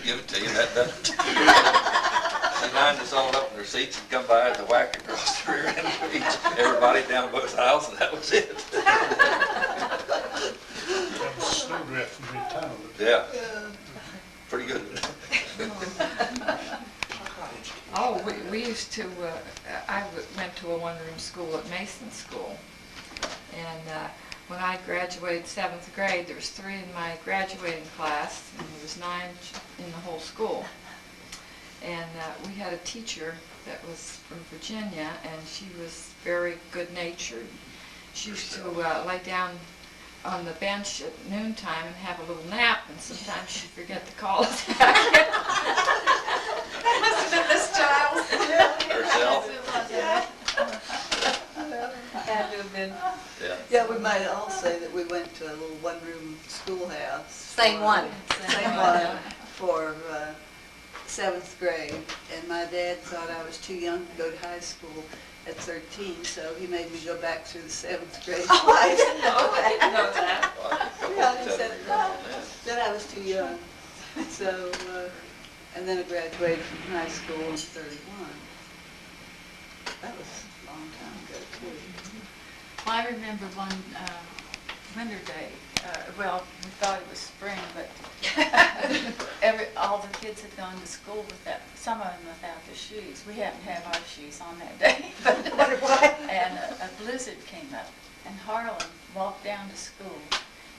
give it to you, that doesn't. She lined us all up in their seats and come by at the whack across the rear end of each, everybody down both aisles, and that was it. That was snowdrift from mid-town. Yeah, pretty good. Oh, we used to, went to a one-room school at Mason School. And when I graduated 7th grade, there was 3 in my graduating class, and there was 9 in the whole school. And we had a teacher that was from Virginia, and she was very good-natured. She used to lay down on the bench at noontime and have a little nap, and sometimes she'd forget to call us back. That must have been Miss Giles. Herself. Had to have been. Yeah. Yeah, we might all say that we went to a little one-room schoolhouse. Same one. Same one for 7th grade. And my dad thought I was too young to go to high school at 13, so he made me go back through the 7th grade. Oh, I didn't know that. I didn't know that. Yeah, he said that I was too young. So, and then I graduated from high school in 31. That was a long time ago, too. Well, I remember one winter day, well, we thought it was spring, but all the kids had gone to school without, some of them without their shoes. We happened to have our shoes on that day. And a blizzard came up, and Harlan walked down to school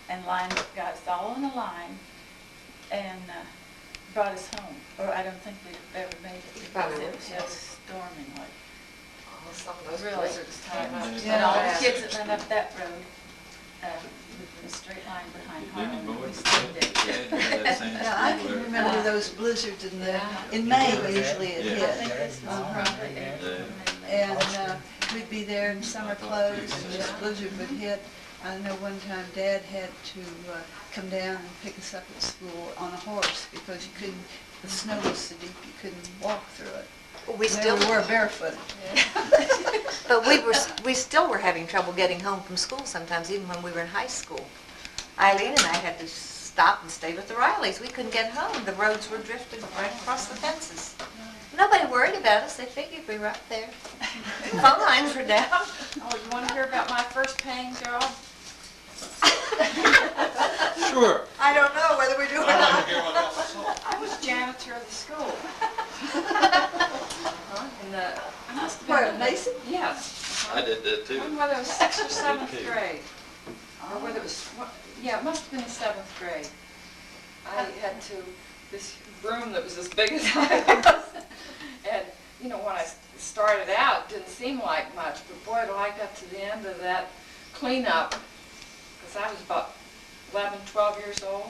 and got us all in a line and brought us home. Or I don't think we'd ever made it because it was just storming like Some of those really. blizzards came up. And all the kids that went up that road, in a straight line behind Harlan, we stayed there. Yeah, I can remember those blizzards in May usually it I hit. think this was probably April, May. And we'd be there in summer clothes and this blizzard would hit. I know one time Dad had to come down and pick us up at school on a horse because the snow was so deep you couldn't walk through it. We still were barefooted. But we still were having trouble getting home from school sometimes, even when we were in high school. Eileen and I had to stop and stay with the Rileys. We couldn't get home. The roads were drifted right across the fences. Nobody worried about us. They figured we were up there. Phone lines were down. Oh, you want to hear about my first paying job? Sure. I don't know whether we do or not. I was janitor of the school. In the, I must have been Where, in the- Mason? Yes. I did that too. Whether it was 6th or 7th grade, or whether it was, yeah, it must have been the 7th grade. I had this room that was as big as I was. And, you know, when I started out, it didn't seem like much, but boy, till I got to the end of that cleanup, because I was about 11, 12 years old,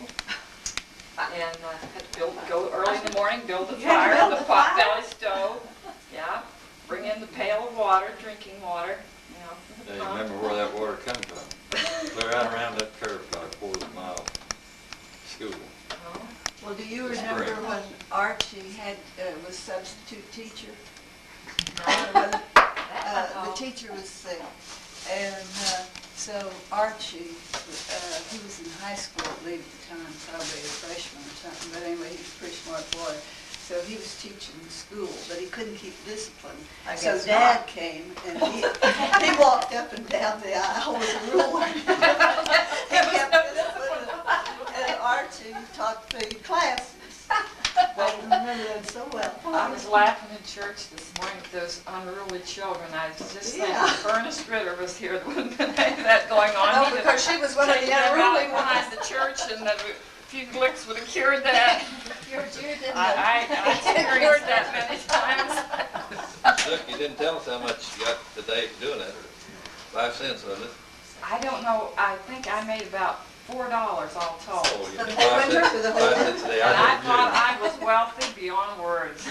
and I had to go early in the morning, build a fire on the pot-belly stove, yeah, bring in the pail of water, drinking water, you know. for the Now, you pump. remember where that water come from? Clear out around that curve about a quarter of a mile. School. Oh. Well, do you remember when Archie was substitute teacher? The teacher was sick, and so Archie, he was in high school, I believe, at the time, probably a freshman or something, but anyway, he was a pretty smart boy. So he was teaching school, but he couldn't keep discipline. So Dad came, and he walked up and down the aisle with a ruler. He kept discipline, and Archie taught the classes. I can remember that so well. I was laughing in church this morning at those unruly children. I was just thinking Yeah. if Ernest Ritter was here, there wouldn't have been that going on. No, He'd have because she was one of the taken them unruly out ones. behind the church, and a few licks would have cured that. I experienced that many times. Look, you didn't tell us how much you got today for doing that. 5 cents, wasn't it? I don't know. I think I made about $4 all told. Oh, you And did they 5 went cents. through the whole 5 cents a day. And I I thought did I was wealthy beyond words.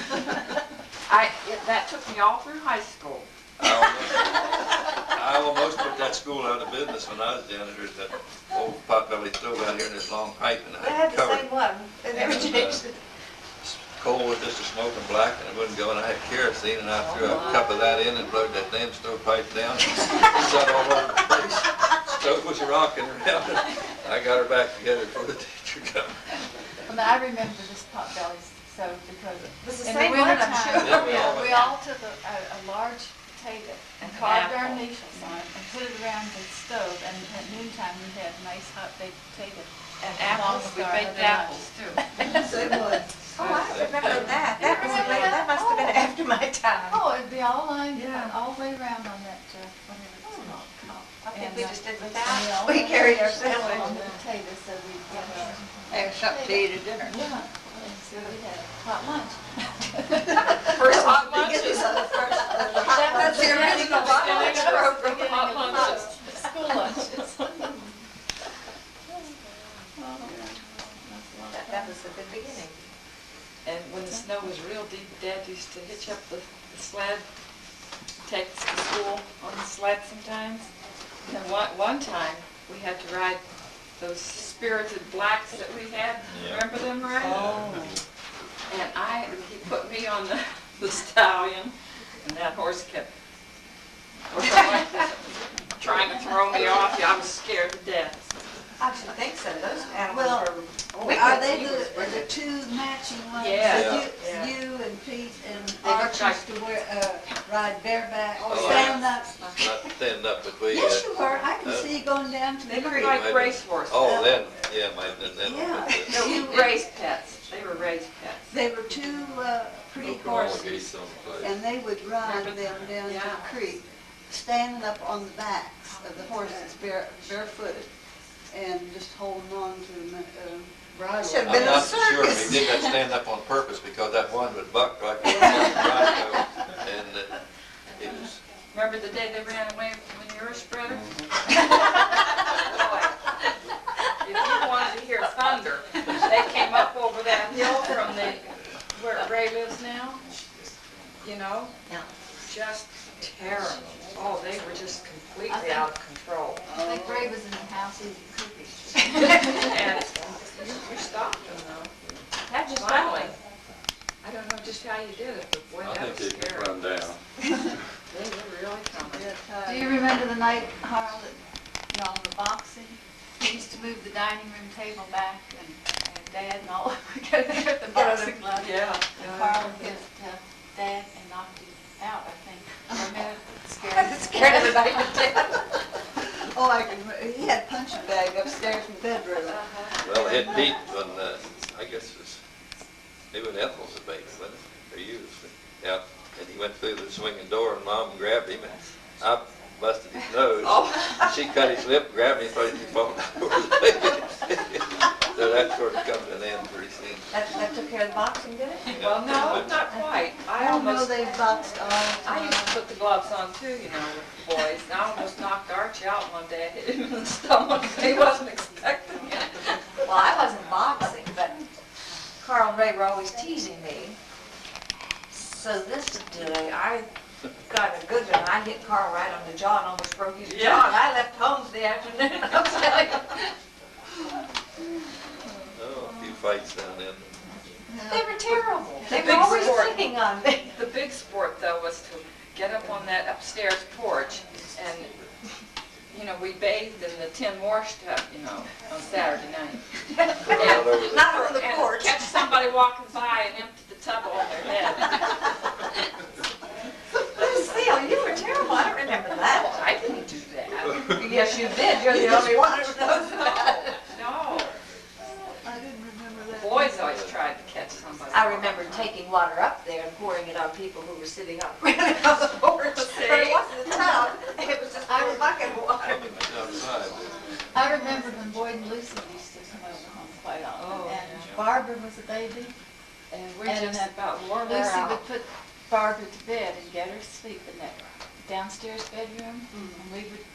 That took me all through high school. too. I almost put that school out of business when I was janitor at that old potbelly stove out here in this long pipe, and They I had the covered same one. They never And, changed it. coal with just a smoking black, and it wouldn't go, and I had kerosene, and I threw a cup of that in and blowed that damn stovepipe down. Shut all over the place. Stove was rocking around. I got her back together before the teacher come. And I remember this Potbelly stove because Was the in the same one, I'm wintertime, sure. Yeah. we all took a large potato and carved our apple. initials on it and put it around the stove, and at noontime we had nice hot baked potato. And apples, we Lone Star baked every night. apples too. They would. Oh, I remember that. That was remember late, that? that must have been Oh. after my time. Oh, it'd be all lined, Yeah. all the way around on that, whatever it's called. I think we just did And without. we We carried all ourselves on in. the potatoes, so we get our. Have something to eat at dinner. Yeah, and so we had hot lunch. First hot Biggest lunches. of the first, That's the original hot lunch program, Beginning hot of lunches. School lunches. That was a good beginning. And when the snow was real deep, Dad used to hitch up the sled, take us to school on the sled sometimes. And one time, we had to ride those Spirited Blacks that we had. Yeah. Remember them, right? And he put me on the stallion, and that horse kept trying to throw me off. I was scared to death. I should think so, those animals Well, were. are they the two matching ones? Yeah. That Yeah. You and Pete and They look Arch like- used to wear, ride bareback, Oh, stand up. Not stand up, but we, Yes, you were. I can uh, see you going down to They the looked creek. like racehorses. oh, then, yeah, might have been then. Yeah. No, You- race pets. They were race pets. They were two, pretty horses, and they would ride them down to Yeah. the creek, standing up on the backs of the horses barefooted, and just holding on to them, bridle. Should've I'm been a not so sure, circus. we did that stand up on purpose, because that one would buck like a bronco, and it was, Remember the day they ran away when you were a spreader? If you wanted to hear thunder, they came up over that hill from where Ray lives now, you know? Yeah. Just terrible. Oh, they were just completely out of control. I think Ray was in the house eating cookies. And you stopped them though. That just Finally. I don't know just how you did it, but boy, I that think was it could scary. run down. They were really coming. Do you remember the night, Harl, that, you know, on the boxing? We used to move the dining room table back, and Dad and all, we got there at the boxing glove. Yeah. And Harl hit Dad and knocked him out, I think, for a minute, That scared. scared everybody to death. Oh, I can, he had a punching bag upstairs in the bedroom. well, it hit Pete when, I guess it was, maybe when Ethel was a baby, wasn't it? Or you, yeah, and he went through the swinging door, and Mom grabbed him, and I busted his nose. Oh. She cut his lip, grabbed me, and threw him over the baby. So that sort of come to an end pretty soon. That took care of the boxing, did it? Well, no, not quite. I don't know, they boxed all the I used time. to put the gloves on too, you know, with the boys. And I almost knocked Archie out one day. I hit him in the stomach. He wasn't expecting it. Well, I wasn't boxing, but Carl and Ray were always teasing me. So this day, I got a good one. I hit Carl right on the jaw and almost broke his Yeah. jaw. And I left home for the afternoon. I'm telling you. Oh, a few fights down then. They were terrible. They The were big always sport. hitting on me. The big sport though was to get up on that upstairs porch and, you know, we bathed in the tin wash tub, you know, on Saturday night. All over the- Not on the And porch. catch somebody walking by and empty the tub on their head. Lucille, you were terrible. I don't remember Oh, that. I didn't do that. Yes, you did. You're the only one who knows about it. No, I didn't remember that. boys always tried to catch somebody. I remember taking water up there and pouring it on people who were sitting up on the porch. But it wasn't a tub. It was just a bucket of water. Outside. I remember when Boyd and Lucy used to come over home quite often, Oh, and yeah. Barbara was a baby. And we And just about wore her Lucy out. would put Barbara to bed and get her to sleep in that downstairs bedroom, Mm-hmm. and we would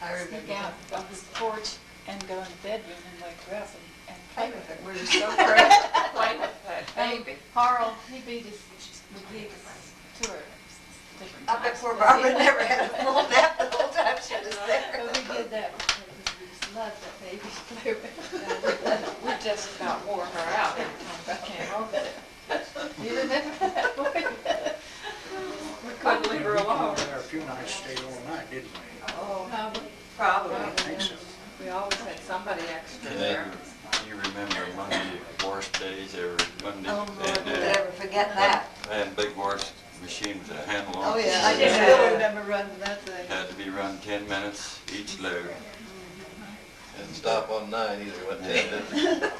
I remember sneak out that. on the porch and go in the bedroom and wake her up and play with her. We were so crazy to play with that baby. Harl, he would lead us to her different I bet times. poor Barbara never had a full nap the whole time she was there. But we did that because we just loved that baby to play with. We just about wore her out every time we came over there. You remember that, Boyd? We couldn't leave her alone. There a few nights stayed all night, didn't we? Oh, Probably. I think so. we always had somebody extra And there. then you remember Monday, worst day Monday. Oh, Lord, and, who could ever forget that? And big wash machine with a handle on Oh, it. yeah, I Yeah. still remember running that thing. Had to be run 10 minutes each load. Didn't stop on 9 either, went 10 minutes.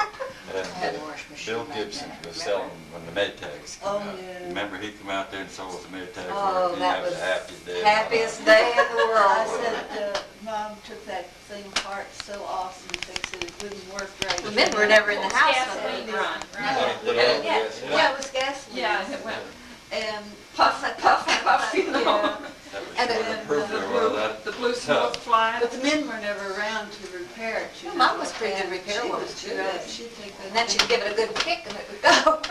Had a And wash machine Bill back Gibson then, was remember? selling when the Maytags came Oh, out. yeah. Remember he come out there and sold the Maytags? Oh, He that was was the happiest day. of my happiest life. day in the I world. said, Mom took that thing apart so often, fixed it, it wouldn't work right. The men were never in the house. Gasoline when run, Put right? it on, Yeah, yes, yeah, it was gasoline. Yeah, and it went And, puff, puff, puff, you know. yeah, That was And the it- proof there was that The blue tough. smoke flying. but the men were never around to repair it, you Well, know. Mom was pretty good and repair she woman, was too. good. She'd take that. And then she'd give it a good kick and it would go.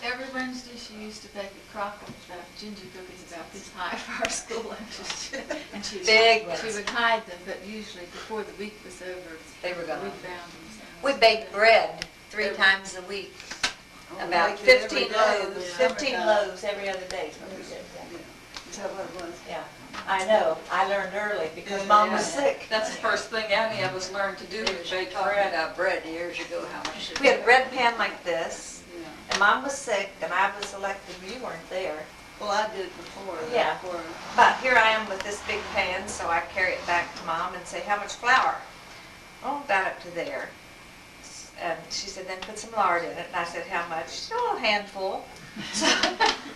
Every Wednesday, she used to bake a crock of ginger cookies about this high for our school lunches. And she Big ones. would hide them, but usually before the week was over, They were we gone. found them. We baked bread 3 times a week. Oh, About baked it every 15 day in the loaves, 15 summertime. loaves every other day is what we did. Yeah. Is that what it was? Yeah, I know, I learned early because Yeah, Mom was yeah. sick. That's the first thing any of us learned to do, was bake bread. bread years ago, how much it We had a bread pan like this, Yeah. and Mom was sick, and I was elected, you weren't there. Well, I did before. Yeah. before- But here I am with this big pan, so I carry it back to Mom and say, how much flour? Oh, about up to there. And she said, then put some lard in it. And I said, how much? She said, oh, a handful.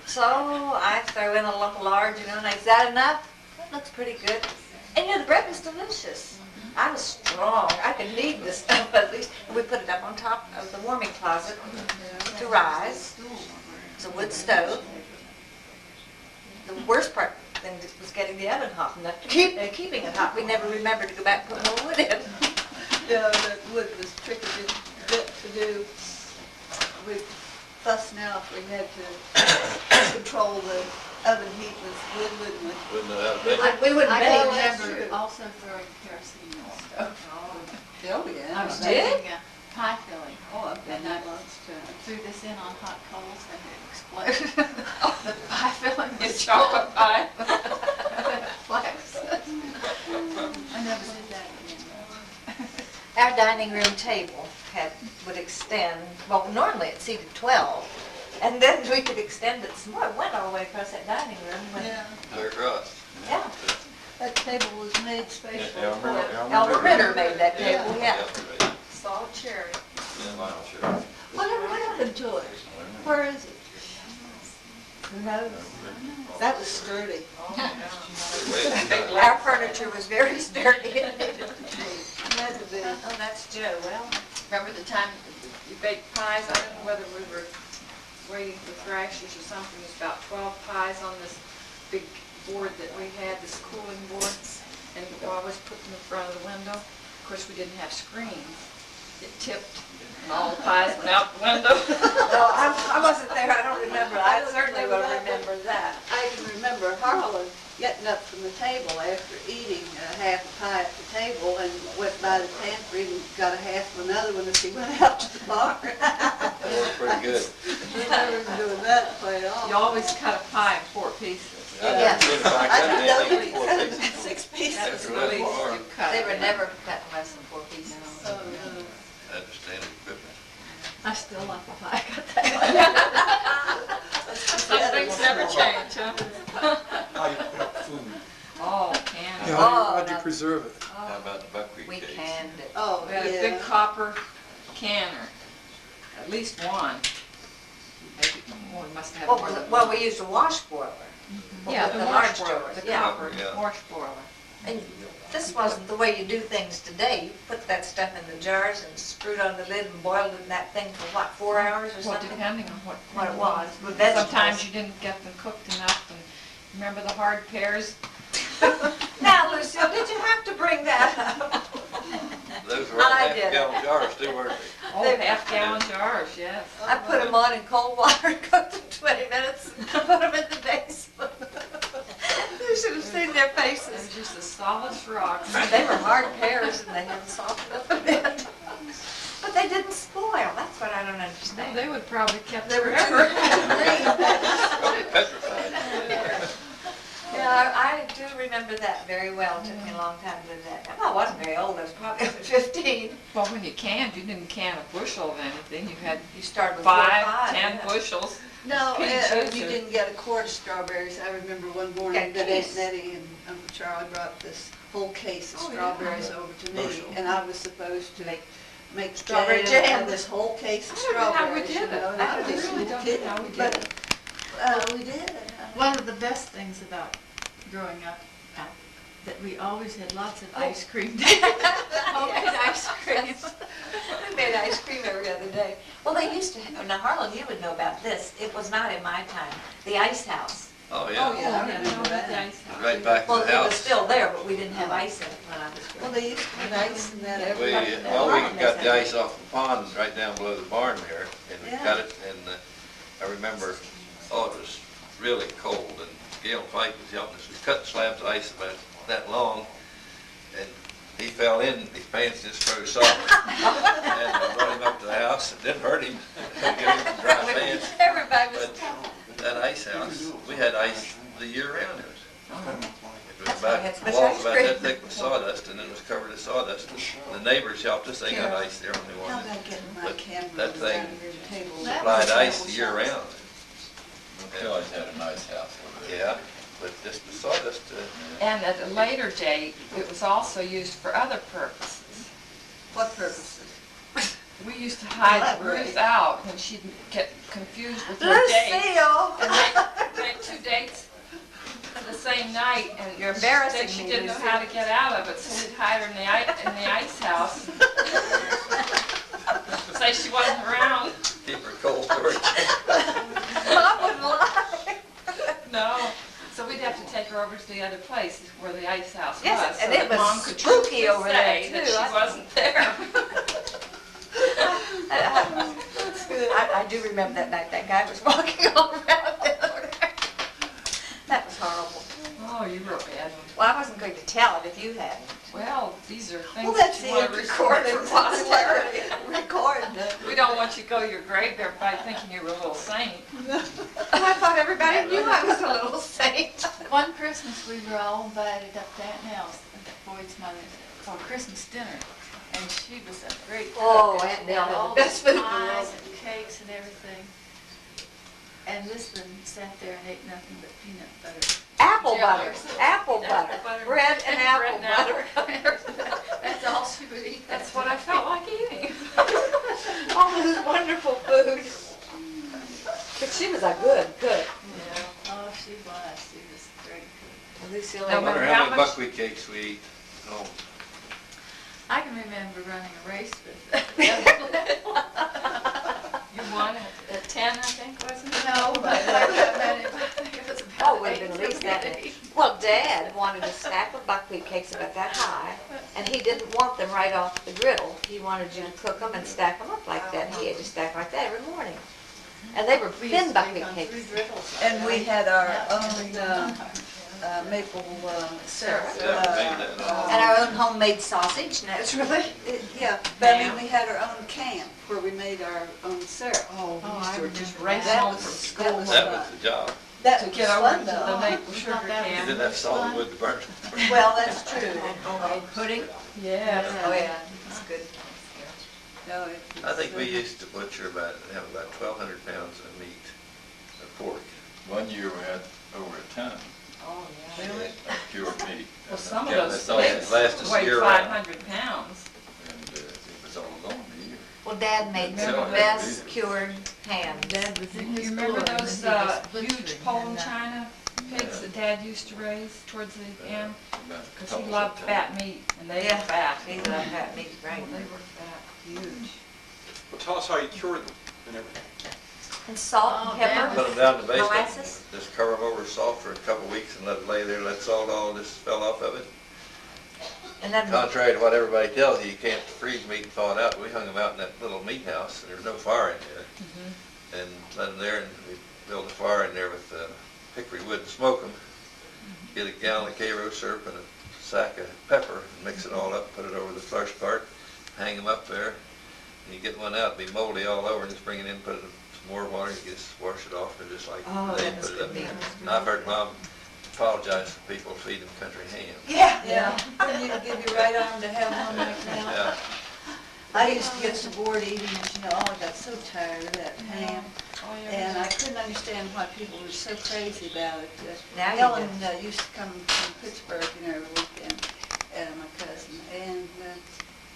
So I throw in a lump of lard, you know, and I said, is that enough? That looks pretty good. And you know, the bread was delicious. I was strong. I could knead this stuff at least. And we put it up on top of the warming closet to rise. It's a wood stove. The worst part then was getting the oven hot enough to keeping it hot. We never remembered to go back and put more wood in. Yeah, that wood was tricky bit to do. We'd fuss now if we had to control the oven heat with wood, wouldn't we? Wouldn't know how to bake. We wouldn't I make do it. that's remember true. also throwing kerosene on the stove. Oh, yeah. I was did? making a pie filling. Oh, I've done And that I lots of times. threw this in on hot coals and it exploded. The pie filling was It's chocolate pie. flax. I never did that again. Our dining room table would extend, well, normally it seated 12, and then we could extend it some more. It went all the way across that dining room. Yeah, Clear across. Yeah. that table was made special. Yeah, I remember- I Elmer remember- Ritter made that table, yeah. Yeah, Solid cherry. wow, sure. Whatever happened to it? Where is it? Who knows? That was sturdy. Wait, Our furniture was very sturdy. It needed to be. Had to be. Oh, that's Joe. Well, Remember the time you baked pies? I don't know whether we were waiting for thrashers or something. It was about 12 pies on this big board that we had, this cooling board. And we always put them in front of the window. Of course, we didn't have screens. It tipped and all the pies went out the window. no, I wasn't there. I don't remember. I certainly will remember that. I can remember Harlan getting up from the table after eating half a pie at the table and went by the pantry and got a half of another one as he went out to the bar. That worked pretty good. Remember him doing that quite often. You always cut a pie in 4 pieces. I Yeah. didn't see if I I cut didn't anything know before we fixing. cut 6 pieces. That was the After that least bar. you cut. They were never cut less than 4 pieces. Oh, no. Had to stand in equipment. I still like the pie cut that Some things never change, huh? How you put up food? Oh, candy. Yeah, Oh, how'd you no. preserve it? How about the buckwheat We cakes? canned it. Oh, We had a big yeah. copper canner, at least one. Maybe more, we must have more than one. Well, we used a wash boiler. Yeah, the the large wash boiler, jars, the yeah. copper Yeah. wash boiler. And this wasn't the way you do things today. You put that stuff in the jars and screwed on the lid and boiled in that thing for what, 4 hours or Well, something? depending on What it was. With Sometimes vegetables. you didn't get them cooked enough, and remember the hard pears? Now, Lucille, did you have to bring that up? Those were I half did. gallon jars too, weren't they? Oh, They- half-gallon jars, yes. I put them on in cold water, cooked them 20 minutes, and put them in the basement. You should have seen their They faces. were just as solid as rocks. They were hard pears and they had to soften up a bit. But they didn't spoil. That's what I don't understand. They would probably kept They were forever. Probably petrified. Yeah, I do can remember that very well. It took me a long time to live that down. I wasn't very old, I was probably 15. Well, when you canned, you didn't can a bushel of anything, you had You started with 4 or 5. 5, 10 yeah. bushels. No, Peaches you or- didn't get a quart of strawberries. I remember one morning Got that Aunt case. Nettie and Uncle Charlie brought this whole case of Oh, yeah. strawberries over to me, Bushel. and I was supposed to make Strawberry jam jam. out of this whole case of I don't know how we strawberries. did you it. know, and I was just really a don't kid, know how we did but, it. We did. One of the best things about growing up, that we always had lots of ice cream. Homemade ice cream. We made ice cream every other day. Well, they used to, now Harlan, you would know about this. It was not in my time. The ice house. Oh, Oh, yeah. yeah, I we remember don't have that. the ice house. Right back to Well, the it was house. still there, but we didn't have ice in it when I was Well, growing they used to put ice in that We, every. well, we got the ice off the pond right down below the barn there, and we Yeah. cut it, and I remember, oh, it was really cold, and Gail Pike was helping us. We cut slabs of ice about that long, and he fell in, his pants just froze solid. And we brought him up to the house, it didn't hurt him, gave him some dry pants. Everybody was But that ice house, we had ice the year round. It was That's why I had about, so the much walls ice about cream. that thick with sawdust, and then it was covered in sawdust. And the neighbors helped us, they got ice there when they How wanted. about getting my But camera that down thing here at the table? Supplied ice the year round. Kelly's had a nice house over there. Yeah, but just the sawdust, And at a later date, it was also used for other purposes. What purposes? We used to hide Elaborate. Ruth out when she'd get confused with her dates. Lucille! And make 2 dates the same night, and You're embarrassing then she me, didn't know Lucille. how to get out of it, so we'd hide her in the ice house. Say she wasn't around. keep her cold storage. I wouldn't lie. No, so we'd have to take her over to the other place where the ice house was. Yes, and so it that was Mom could spooky truthfully over there, say that too. she I- wasn't there. I do remember that night, that guy was walking all around there. That was horrible. Oh, you were a bad one. Well, I wasn't going to tell it if you hadn't. Well, these are Well, things that's that you want the to record for posterity. Record. We don't want you to go to your grave, everybody thinking you were a little saint. I thought everybody knew I was a little saint. One Christmas, we were all invited up to Aunt Nell's, Boyd's mother, for Christmas dinner. And she was a great cook. Oh, and Aunt she Nell had had the all best these food in the pies world. and cakes and everything. And Lisbon sat there and ate nothing but peanut butter. Apple Yeah. butter, bread and apple butter. That's all she would eat. That's what I felt like eating. All this wonderful food. But she was a good cook. Yeah. Oh, she was. She was a great cook. Lucille, No I matter wonder how how many much- buckwheat cakes we eat. Oh, I can remember running a race with You won at 10, I think, wasn't it? No, but I think it was about Oh, it would have been at 8 least that to many. 8. Well, Dad wanted a stack of buckwheat cakes about that high, and he didn't want them right off the griddle. He wanted you to cook them and stack them up like that. He had to stack like that every morning. And they were We used thin to buckwheat bake on 3 cakes. griddles. And we had our Yeah. own maple syrup. yeah, we made that. And our own homemade sausage, naturally. Yeah, but I mean, we had our own camp where we made our own syrup. Oh, Oh, we used I to just remember race that. home That from was- school that was- That was the job. That to was get over fun, to the though. maple sugar Not that You can. didn't have solid wood to burn. Well, that's true. Homemade pudding. Yes. Oh, yeah, it's good. No, it I think we was, used to butcher have about 1,200 pounds of meat, of pork. One year we had over a ton Oh, Really? of cured meat. Well, some of Yeah, those that's all that pigs lasts us weighed year round. 500 pounds. And it was all gone a year. Well, Dad made the Remember best cured ham. Dad was in his You remember glory those when he was huge butchering Poland and, China pigs that Dad used to raise towards the end? About a Because couple he of loved tons. fat meat, and they were Yeah. fat. He loved that meat, right? They were fat, huge. Well, tell us how you cured them and everything. And salt Oh, and Dad pepper. Put them down in the basement, Molasses? just cover them over salt for a couple weeks and let it lay there, let salt all just fell off of it. And then Contrary to what everybody tells you, you can't freeze meat and thaw it out. We hung them out in that little meat house, and there was no fire in there. And let them there, and we built a fire in there with hickory wood and smoke them. Get a gallon of Karo syrup and a sack of pepper, and mix it all up, put it over the flush part, hang them up there. And you get one out, it'll be moldy all over, and just bring it in, put it in some more water, you just wash it off, and just like Oh, they that was put it good up. meat. And I've heard Mom apologize for people feeding country ham. Yeah. Yeah, and you can give your right arm to have one right now. Yeah, I used to get so bored eating it, you know, I got so tired of that ham. Oh, And I couldn't understand why people were so crazy about it. Now you Helen do. used to come from Pittsburgh, you know, every weekend, my cousin, and,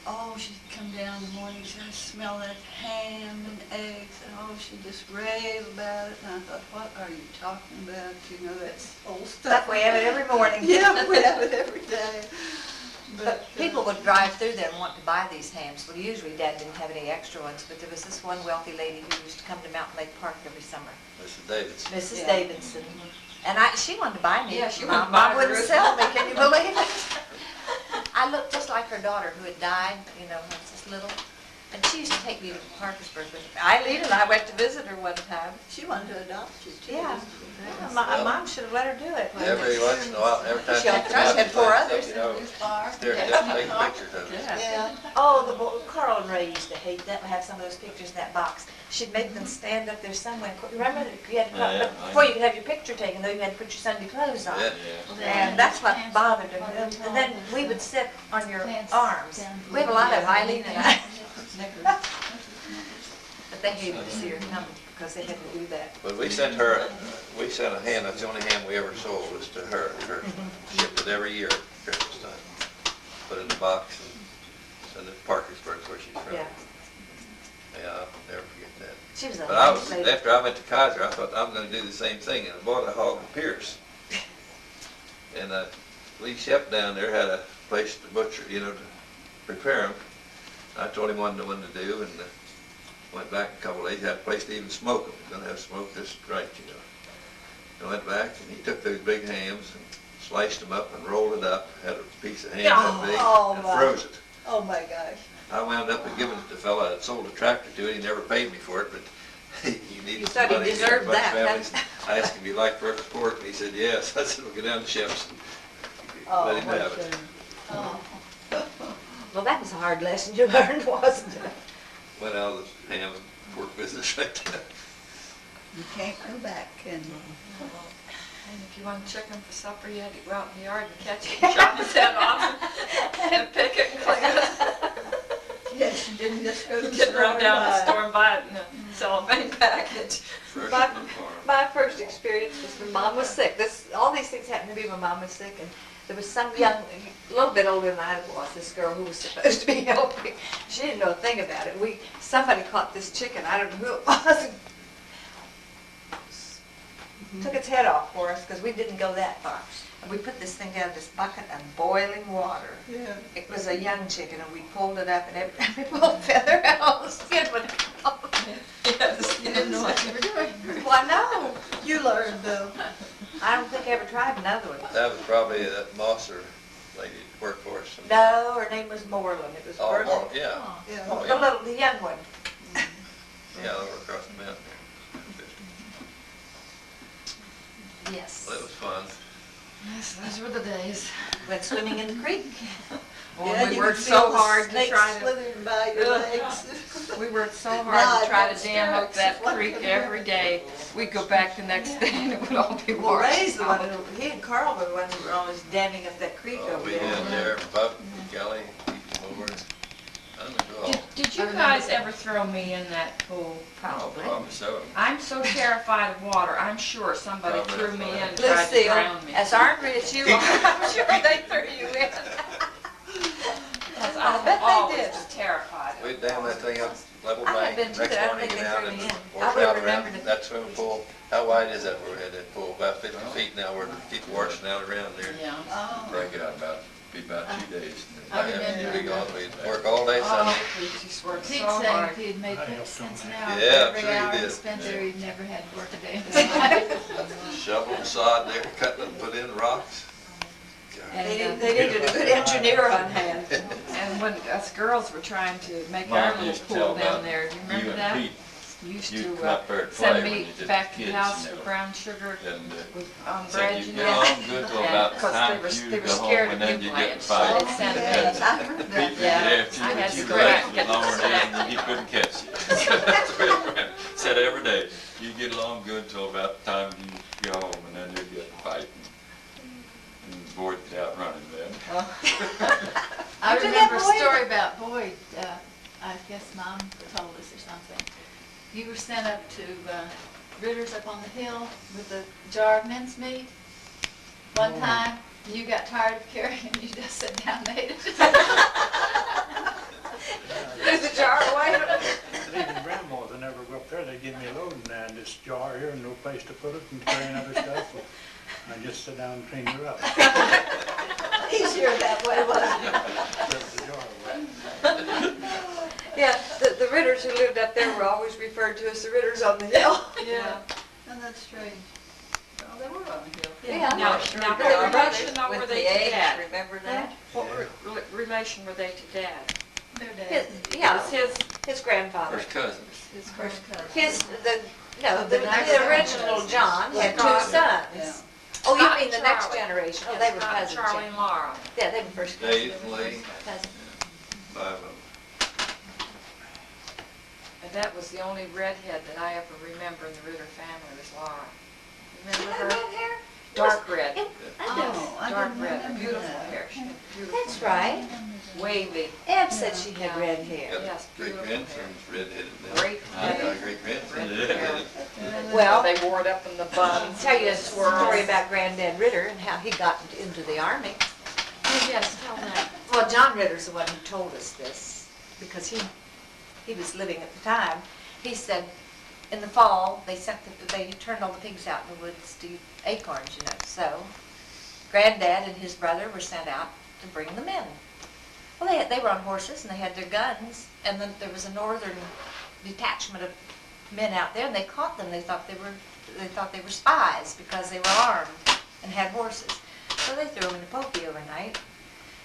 oh, she'd come down in the morning, she'd smell that ham and eggs, and oh, she'd just rave about it, and I thought, what are you talking about? You know, that's old stuff. That we have it every morning. Yeah, we have it every day. But people would drive through there and want to buy these hams. Well, usually Dad didn't have any extra ones, but there was this one wealthy lady who used to come to Mountain Lake Park every summer, Mrs. Davidson. Mrs. Yeah. Davidson. And she wanted to buy me. Yeah, she Mom- wanted to buy Mom wouldn't Ruth. sell me, can you believe it? I looked just like her daughter who had died, you know, when she was little. And she used to take me to Parkersburg with her. Eileen and I went to visit her one time. She wanted to adopt you, too. Yeah. Well- Mom should have let her do it. Every once in a while, every time She she had- comes out, she had she's four like, others. you know, they're taking pictures of it. Yeah. Oh, Carl and Ray used to hate that, have some of those pictures in that box. She'd make them stand up there somewhere. Remember, you had to, Yeah, yeah, but before you could have your picture taken, though, you had to put your Sunday clothes on. Yeah. And that's what bothered her. And then we would sit on your arms. We have a lot of Eileen and I. But they hated to see her come because they had to do that. But we sent a ham, that's the only ham we ever sold, was to her. Her shipped it every year at Christmas time. Put it in a box and send it to Parkersburg, where she's from. Yeah. Yeah, I'll never forget that. She was a But I nice was, lady. after I went to Kaiser, I thought I'm gonna do the same thing, and I bought a hog of Pierce. And Lee Shep down there had a place to butcher, you know, to prepare them. I told him what to do, and went back a couple of days, had a place to even smoke them. Gonna have smoke just right, you know. And went back, and he took those big hams and sliced them up and rolled it up, had a piece of ham that big, Oh, and my. froze it. Oh, my gosh. I wound up giving it to the fella that sold a tractor to it. He never paid me for it, but he needed You some thought he money. deserved Bunch of that, families. I asked him if he liked Burke's pork, and he said yes. I said, well, go down to Shep's and Oh, let him what have a it. shame. Well, that was a hard lesson you learned, wasn't it? Went out of the ham and pork business right there. You can't go back, can you? And if you want chicken for supper, you had to go out in the yard and catch it and chop its head off and pick it and clean it. Yes, you didn't just go to the Get store run and down buy the it. store and buy it in a cellophane package. Fresh My- from the farm. My first experience was when Mom was sick. All these things happened to me when Mom was sick, and there was some young, a little bit older than I was, this girl who was supposed to be helping. She didn't know a thing about it. Somebody caught this chicken, I don't know who it was, and took its head off for us because we didn't go that far. And we put this thing down in this bucket of boiling water. Yeah. It was a young chicken, and we pulled it up, and every time we pulled the feather out, the skin would come off. You didn't know what you were doing. Well, no. You learned, though. I don't think I ever tried another one. That was probably that Mosser lady that worked for us. No, her name was Moreland. It was Oh, Bertha. more, yeah. Yeah. Oh, The little, the young one. Yeah, over across the mountain there. Yes. Well, it was fun. Yes, those were the days. Went swimming in the creek. Yeah, We you worked could feel so the hard to snakes try to, slithering by your Ugh. legs. we worked so Now hard to I've try got to dam up that hysterics. creek every day. We'd go back the next day and it would all be Well, washed Ray's the one, out. he and Carl were the ones who were always damming up that creek Oh, over we there. had there, Buck, Kelly, keep them over. I don't know. Did you guys ever throw me in that pool? Probably so. I'm so terrified of water. I'm sure somebody Probably threw me in and Lucille, tried to drown me. as ornery as you are, I'm sure they threw you in. Because I I'm bet they always did. just terrified of We water. dammed that thing up, level I bank, have been next too, but I don't morning think get they out threw and me in. wash I would've out around remembered it. that swimming pool. How wide is that where we had that pool? About 50 feet now, where they keep washing out around there. Yeah. Oh. Break it out be about 2 days. I Yeah, remember we gone, we'd work all day Oh, Sunday. we just worked Pete so said hard. if he had made I 50 helped cents him an out. hour for Yeah, every sure he hour he did. spent there, he'd never had to work a day in his life. Shovel and sod there, cutting and put in rocks. God. They needed a good engineer on hand. And when us girls were trying to make Mom our little used to tell pool down about there, do you remember You and that? Pete, Used you'd to come up there and send play when me you did back to the the kids, house you for know. brown sugar and on said bread, you'd you get know. along good till about Because time they were you go scared home of and then you you playing, get so fired. they sent Yes, me. I heard Pete that. would Yeah, get after you, I had but you to were go back back to and the get the lower snack. end and he couldn't catch you. That's what it went. Said every day, you get along good till about the time you go home and then you get fighting. Boyd get out running then. I You did remember a that, Boyd? story about Boyd, I guess Mom told us or something. You were sent up to Ritter's up on the hill with a jar of mincemeat one time. And you got tired of carrying it, you just sat down and ate it. Threw the jar away. But even grandmas, I never go up there, they give me a load and this jar here and no place to put it and carrying other stuff. I just sit down and clean her up. Easier that way, wasn't Throw the jar away. it? Yeah, the Ritters who lived up there were always referred to as the Ritters on the hill. Yeah, and that's strange. Well, they were on the hill. Yeah. Now, They what were relation brothers were with they the to eggs, Dad? remember that? What relation were they to Dad? Their His, dad. yeah, Was his, his grandfather. First cousins. His first cousin. The original John had two Yeah. sons. Oh, you Scott mean the and next Charlie. generation? Oh, yes, they were Scott and cousins. Charlie Yeah. and Laura. Yeah, they were first cousins. Dave and Lee, Cousins. 5 of them. And that was the only redhead that I ever remember in the Ritter family was Laura. She Remember had her? red hair? Dark red. I know. Oh, I Dark didn't red, remember beautiful that. hair. She had beautiful That's hair. right. Wavy. Eb said she had red hair. Got Yes, great beautiful grandson's redheaded now. Great I got a hair. great grandson Red redheaded. Well, They wore it up in the buns. I'll tell you a swirls. story about Granddad Ritter and how he got into the Army. Oh, yes, tell that. Well, John Ritter's the one who told us this, because he was living at the time. He said, in the fall, they turned all the pigs out in the woods to eat acorns, you know. So, Granddad and his brother were sent out to bring them in. Well, they were on horses and they had their guns, and then there was a northern detachment of men out there, and they caught them. They thought they were spies because they were armed and had horses. So they threw them in a pokey overnight.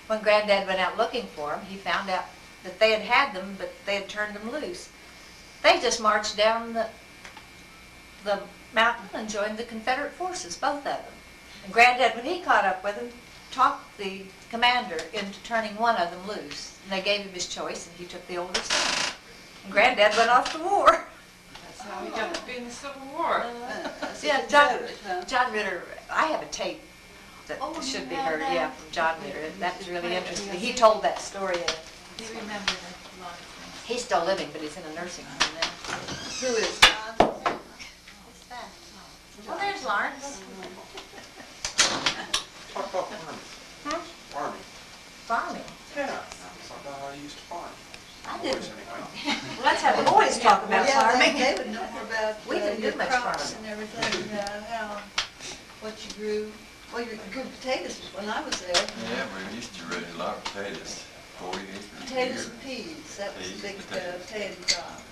When Granddad went out looking for them, he found out that they had them, but they had turned them loose. They just marched down the mountain and joined the Confederate forces, both of them. And Granddad, when he caught up with them, talked the commander into turning one of them loose. And they gave him his choice, and he took the older son. And Granddad went off to war. That's how he got to be in the Civil War. Yeah, John Ritter, I have a tape that Oh, should you be have heard, that? yeah, from John Ritter. That was really interesting. He told that story. You remember a lot of things. He's still living, but he's in a nursing home now. Who is John? What's that? Well, there's Lawrence. Talk about farming. Farming. Farming. Yeah. Talk about how you used to farm. I Boys, didn't. anyway. Well, let's have the boys talk about Yeah, farming. they would know about We didn't do your much crops farming. and everything, how, what you grew. Well, you grew potatoes when I was there. Yeah, we used to raise a lot of potatoes, 40 acres a Potatoes year. and peas, that was Peas, a big potatoes. potato crop.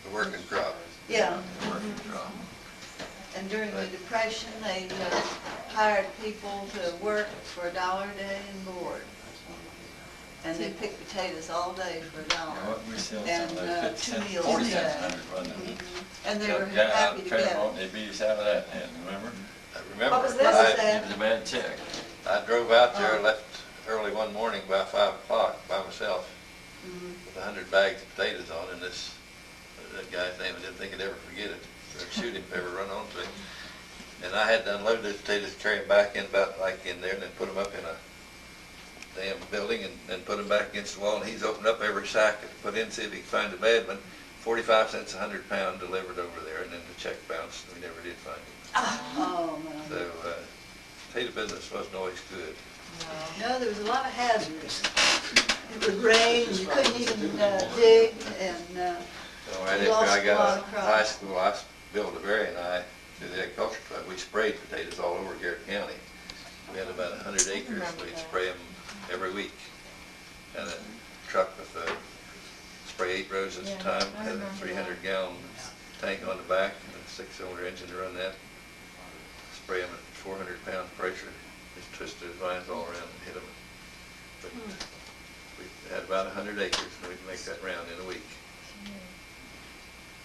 The working crop. Yeah, Working crop. and during the Depression, they hired people to work for $1 a day and board. And they picked potatoes all day for You know $1. what, we sell And, something like 50 2 cents, meals 40 a cents day. a hundred, wasn't it? And they were Got a guy out happy in to Fairmont, get it. they beat us out of that, and remember? I remember. What was this? It was a bad check. I drove out there, left early one morning about 5 o'clock by myself with 100 bags of potatoes on, and that guy's name, I didn't think I'd ever forget it. I'd shoot him if I ever run onto him. And I had to unload those potatoes, carry them back in about like in there, and then put them up in a damn building and then put them back against the wall, and he's opened up every sack and put in, see if he could find a bad one. 45 cents a 100 pound delivered over there, and then the check bounced, and we never did find him. Oh, man. So, potato business wasn't always good. No, there was a lot of hazards. It would rain, you couldn't even dig, and So right You after lost I a got lot out of of crops. high school, I Bill DeBerry and I, through the agriculture club, we sprayed potatoes all over Garrett County. We had about 100 acres, remember we'd that. spray them every week. And a truck with a spray 8 rows at a Yeah, time, I had a remember 300-gallon tank on the back and a 6-cylinder engine to run that. Spray them at 400-pound pressure, just twist those vines all around and hit them. But we had about 100 acres, and we'd make that round in a week.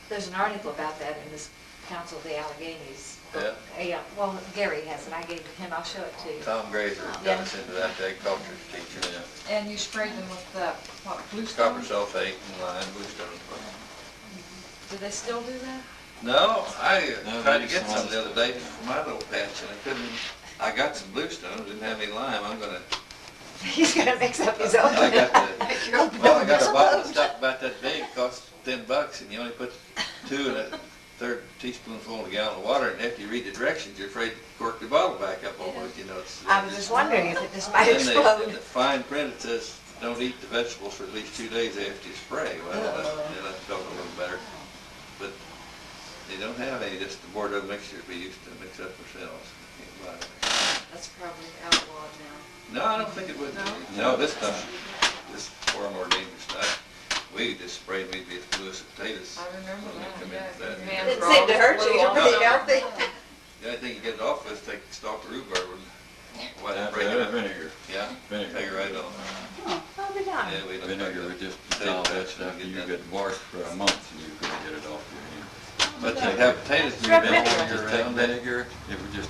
There's an article about that in this Council of the Alleghenies. Yeah. Yeah, well, Gary has it. I gave it to him. I'll show it to you. Tom Grazer got us into that agriculture teacher. And you sprayed them with what, Copper bluestone? sulfate and lime bluestone. Do they still do that? No, I No, tried to they get just some the other day for my little patch and I couldn't I got some bluestone, didn't have any lime, I'm gonna, He's gonna mix up his own. I got the, Make your own well, I got a load. bottle of stuff about that big, costs $10, and you only put 2 and a third teaspoonful in a gallon of water, and after you read the directions, you're afraid to cork the bottle back up almost, you know, it's. I was just wondering if it just might In the explode. fine print, it says, don't eat the vegetables for at least 2 days after you spray. Well, that felt a little better. But they don't have any, just the Bordeaux mixture we used to mix up ourselves. Can't buy it. That's probably outlawed now. No, I don't think it would. No, this stuff, this far more dangerous stuff. We just sprayed, we'd be as blue as potatoes. I remember when they that, come in yeah. with that. Your hands Didn't were seem to always hurt you, blue you're all pretty the time. healthy. The only thing you get it off with is take a stalk of rhubarb and Yeah, break it up. vinegar. Yeah, Vinegar. take it right off. Oh, be darned. Yeah, we don't Vinegar would just dissolve that stuff, and you could wash for a month and you couldn't get it off your hands. But you have potatoes to be Rub available vinegar. Just year take round. vinegar, it would just,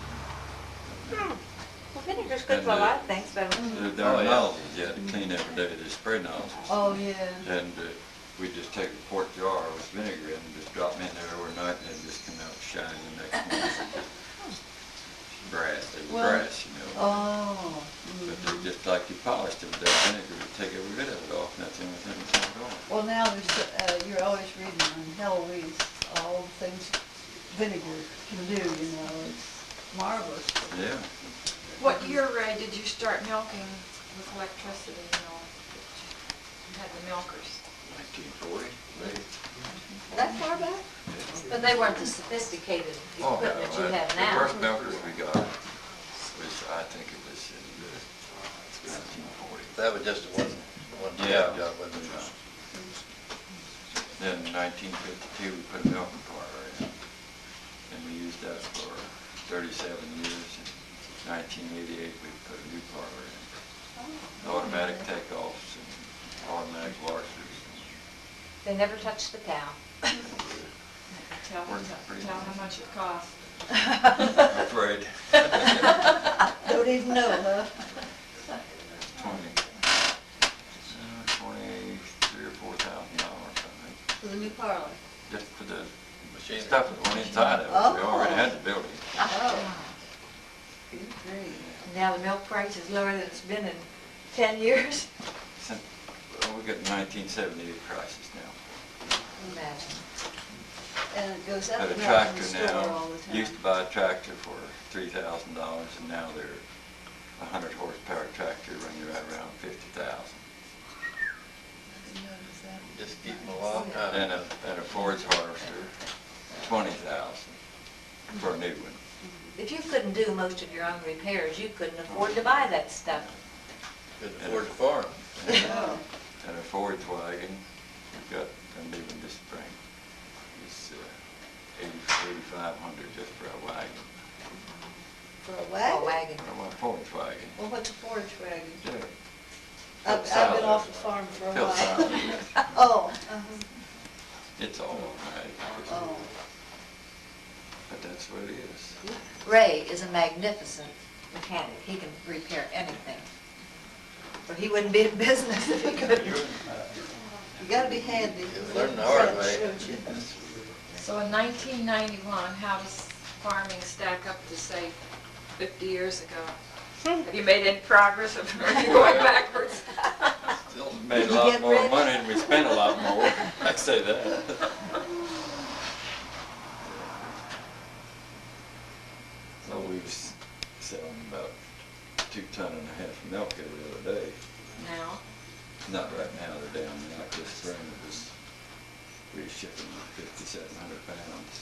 Well, vinegar's good for a lot of things, but there Oh, are yeah. nozzles, you had to clean every day, the spray nozzles. Oh, yeah. And we just take a quart jar with vinegar in and just drop them in there overnight and they'd just come out shining the next morning. Brass, they were Well- brass, you know. Oh. But they just like you polished it with that vinegar to take every bit of it off, and that's the only thing that's not going. Well, now there's, you're always reading on Heloise, all the things vinegar can do, you know, it's marvelous. Yeah. What year, Ray, did you start milking with electricity and all? You had the milkers. 1940, maybe. that far back? But they weren't the sophisticated Oh, no, equipment you have The now. first milkers we got was, I think it was in the 1940. That was just one Yeah. job, wasn't it? Then in 1952, we put a milking parlor in, and we used that for 37 years. In 1988, we put a new parlor in. Automatic takeoffs and automatic washers. They never touched the cow. Tell how much it cost. I'm afraid. Don't even know, huh? 23 or 4,000 dollars, I think, For the new parlor. just for the Machine. stuff that went inside of it. We already had the building. Oh. Good grief. Now the milk price is lower than it's been in 10 years. Since, well, we got 1978 prices now. Imagine. And it goes up But a and up in tractor the store now, all the time. used to buy a tractor for $3,000, and now they're a 100 horsepower tractor running right around 50,000. Didn't notice that. Just keep them a long time. And a forage harvester, 20,000 for a new one. If you couldn't do most of your own repairs, you couldn't afford to buy that stuff. Couldn't afford to farm. Oh. And a forage wagon, we got a new one this spring. It's 8,500 just for a wagon, For a A wagon? wagon. or a forage wagon. Well, what's a forage wagon? Yeah. I've been off the farm for a Phil while. Sile. Oh, It's all automatic, oh. but that's what it is. Ray is a magnificent mechanic. He can repair anything. But he wouldn't be in business if he couldn't. You gotta be handy. Learn the hard way. Don't you? So in 1991, how does farming stack up to, say, 50 years ago? Have you made any progress, or are you going backwards? Still, Made a Did you lot get more rich? money and we spent a lot more, I say that. So we was selling about 2.5 tons of milk every other day. Now, Not right now, they're down now. This spring it was, we were shipping 5,700 pounds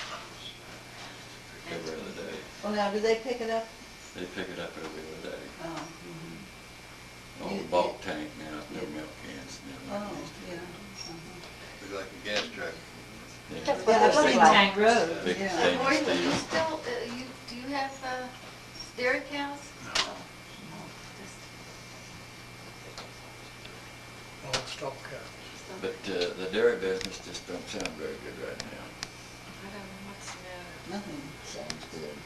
every other day. Well, now, do they pick it up? They pick it up every other day. Oh, All the You- bulk tank now, no milk cans now. oh, like it used to be. yeah. look like a gas truck. Yeah. That's Well, what it it's looks in like. Tank Road, Big yeah. stainless Roy, do you steel. still, do you have dairy cows? All stock cows. But the dairy business just don't sound very good right now. I don't know what's the matter. Nothing sounds good.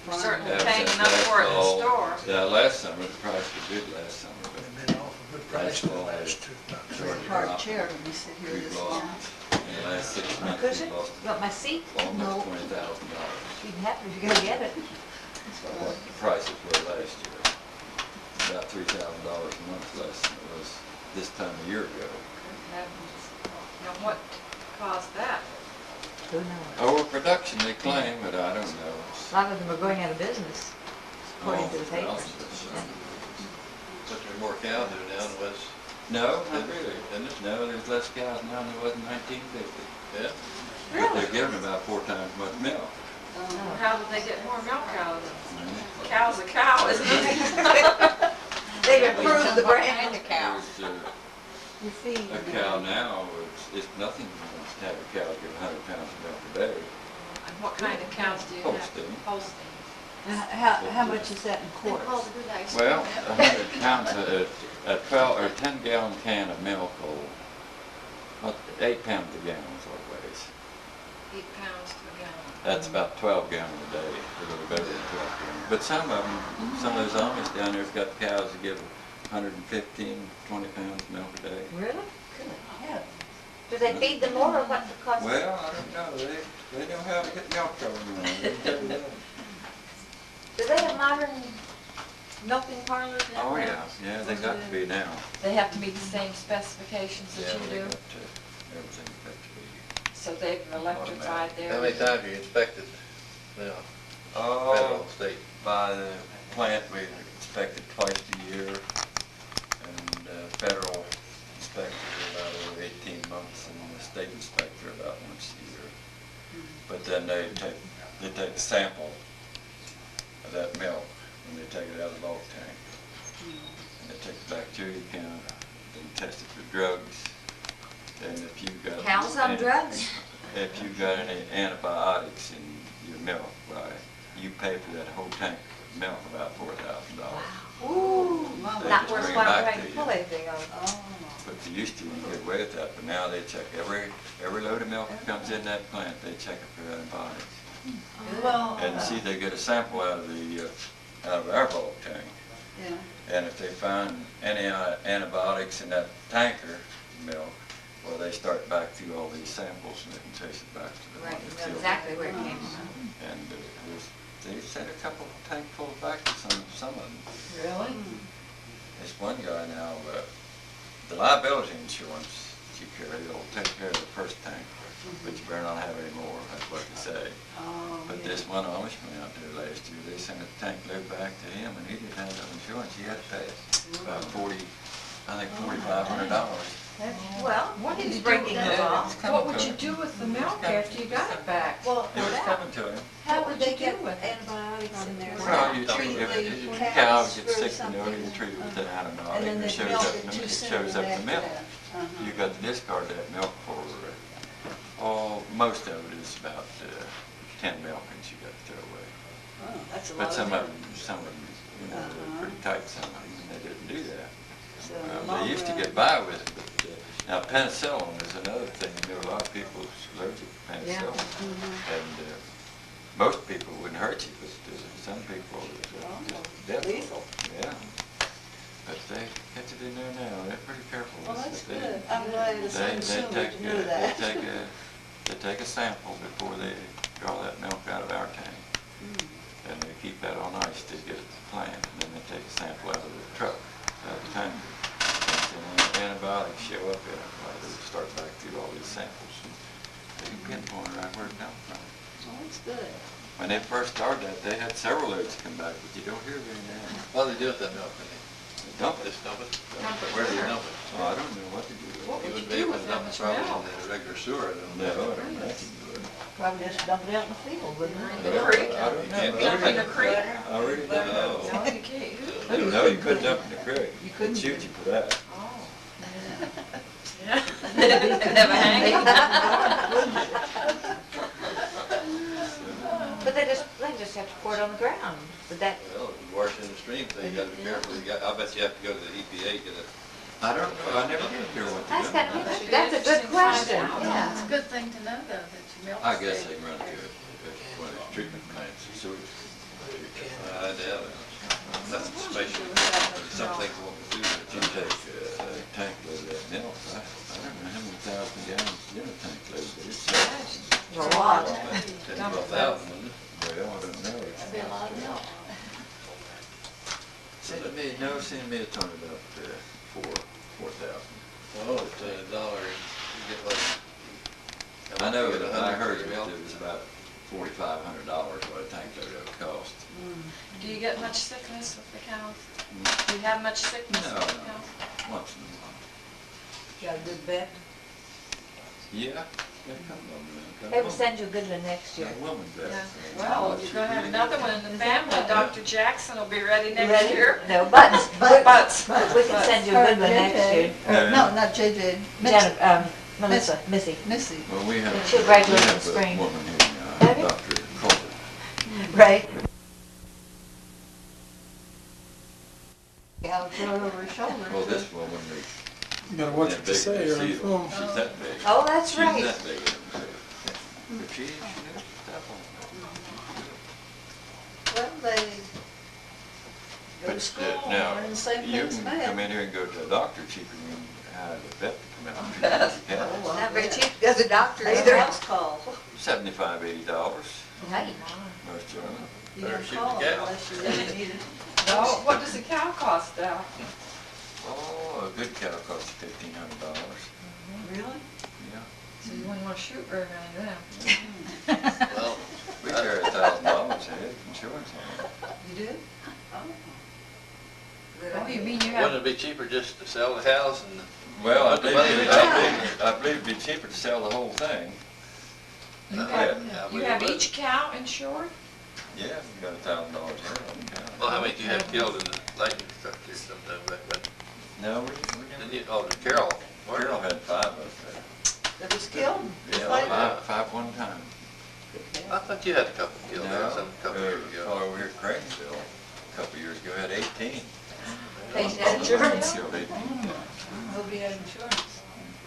We're certainly Yeah, paying since enough for it in the last fall- store. Yeah, last summer, the price was good last summer, but They've been off a good price for the last 2 months. Sure. Hard chair when we sit here we've this lost, long. in the last 6 months, Cushion? we've lost Want my seat? almost No. $20,000. You'd have to, if you're gonna get it. what the prices were last year. About $3,000 a month less than it was this time a year ago. Now, what caused that? Who knows? Overproduction, they claim, but I don't know. A lot of them are going out of business, according to the paper. But there are more cows there now than was, No, not really. isn't it? No, there's less cows now than there was in 1950. Yeah? But they're giving about 4 times as much milk. How did they get more milk out of them? Cow's a cow, isn't it? They've improved the What brand. kind of cow? There's, You feed. a cow now, it's nothing to have a cow give 100 pounds of milk a day. And what kind of cows do you have? Holstein. Holstein. How much is that in quarts? Well, 100 pounds, a 12 or 10 gallon can of milk will, 8 pounds a gallon is what it weighs. 8 pounds to a gallon. That's about 12 gallons a day, a little better than 12 gallons. But some of them, some of those Amish down there's got cows that give 115, 20 pounds of milk a day. Really? Good. Yeah. Do they feed them more or what's the cost? Well, I don't know, they know how to get milk going on, I can tell you that. Do they have modern milking parlors now? Oh, yeah, they got to be now. They have to meet the same specifications Yeah, that you they do? got to, everything's got to be. So they've electrified How their... many times have you inspected now, Oh, federal, state? by the plant, we inspect it twice a year, and federal inspector about every 18 months, and the state inspector about once a year. But then they take a sample of that milk when they take it out of the bulk tank, and they take the bacteria count, then test it for drugs, and if you've got Cows on drugs? if you've got any antibiotics in your milk, right, you pay for that whole tank of milk about $4,000. Ooh, They not just bring it worthwhile back trying to to you. pull anything on. Oh. But they used to, you could get away with that, but now they check every load of milk that comes in that plant, they check it for antibiotics. Well, And see, they get a sample out of our bulk tank, yeah. and if they find any antibiotics in that tanker milk, well, they start back through all these samples and they can trace it back to the Right, one you that know killed exactly where it came from. And they sent a couple tankfuls back to some of them. Really? There's one guy now, the liability insurance you carry will take care of the first tank, but you better not have any more, that's what they say. Oh, But yeah. this one Amishman out there last year, they sent a tank load back to him and he didn't have no insurance, he had to pay it. About $4,500. Well, What did he's you do breaking with the that? law. What would you do with the milk after you got it back? Well, It was coming to him. how What would would they you get do with it? antibiotics in there? Well, you Treat if the the cow cows gets for sick, you know, you something, treat it with an and then antibiotic, they it shows milk up, it too it soon shows up the after milk. that. You got to discard that milk for, most of it is about 10 milkings you got to throw away. Oh, that's a lot But of some milk. of them, you know, they're pretty tight, some of them, and they didn't do that. So in the long They used to run- get by with it, but now penicillin is another thing. You know, a lot of people are allergic to penicillin. And most people wouldn't hurt you, but some people are definitely. lethal. Yeah. But they catch it in there now. They're pretty careful Well, with that's it. good. I'm glad it's unassuming to know that. They take a sample before they draw that milk out of our tank. And they keep that on ice to get it to the plant. And then they take a sample out of the truck, out of the tanker. And then antibiotics show up in it, like they start back through all these samples. And they can pinpoint right where it comes from. Oh, that's good. When they first started that, they had several loads come back, but you don't hear very now. What do they do with that milk? They dump it. Just dump it? Dump it Where do you where? dump it? Oh, I don't know what to do with What it. You would wouldn't you be do able with to that dump it much probably milk? in the regular sewer, I don't No, I know. don't know nothing to it. Probably just dump it out in the field, wouldn't In it? the creek? I don't know. can't Dump in the creek? I really don't know. No, you can't. No, you couldn't dump in the creek. You They'd couldn't. shoot you for that. Oh. Never hang. But they just have to pour it on the ground. But that, Well, if you wash in the stream, so you gotta be careful. I bet you have to go to the EPA, get a, I don't know. I never did hear what that's to got, do. that's a good question, It's yeah. a good thing to know, though, that your milk. I guess they run to one of the treatment plants, sewage. I doubt it. That's special. Some things won't do that. You take a tank load of that milk, I don't know how many thousand gallons in a tank load, but it's A lot. 10, 12,000, isn't it? well, I don't know. That'd be a lot of milk. No, send me a ton about $4,000. Well, it's $1, you get like. I know you get that 100 I heard for it your milk. was about $4,500 what I think that would cost. Do you get much sickness with the cows? Do you have much sickness No, with the no. cows? Once in a while. Got a good vet? Yeah, a couple of them. They will send you a good one next year. A woman vet. Yeah. so Well, she's you're gonna have really another good. one in the family. Dr. Jackson will be ready next Ready? year. No, Buttons. Butts. We can send you a good one next year. Yeah. No, not JJ. Melissa, Missy. Missy. Well, we have, She'll we graduate in have spring. a woman who, Have you? Dr. Colbert. Right. Gal throw it over her shoulder. Well, this woman is. You gotta watch that what you big say in or the on the seal. phone. She's that big. Oh, that's She's right. that big in the seal. But she knows stuff on Well, they go to But school, now, learn the same you things can come man. in here and go to a doctor cheaper than have a vet to come out and Bet. treat you. Oh, Not very cheap as a doctor That's a either. house call. $75, $80 Hey. most of them. You Better don't shoot call the cow. unless you really need it. No, what does a cow cost now? Oh, a good cow costs $1,500. Really? Yeah. So you wouldn't want to shoot very many of them. Well, We carry $1,000 ahead insurance on it. You do? Oh. Good Oh, you idea. mean you wouldn't have, it be cheaper just to sell the house and? Well, I Put the believe, money in. I believe it'd be cheaper to sell the whole thing. you Yeah, have, I you believe have it would. each cow insured? Yeah, we got $1,000 here on the cow. Well, how many do you have killed in the lightning structure or something, but, No, we then didn't. you, oh, the Carol. Carol had 5 up there. That was killed? Yeah, Like- five one time. I thought you had a couple killed there, some, couple years Fellow ago. over here at Craigville, a couple years ago, had 18. They had insurance. Killed 18. Nobody had insurance.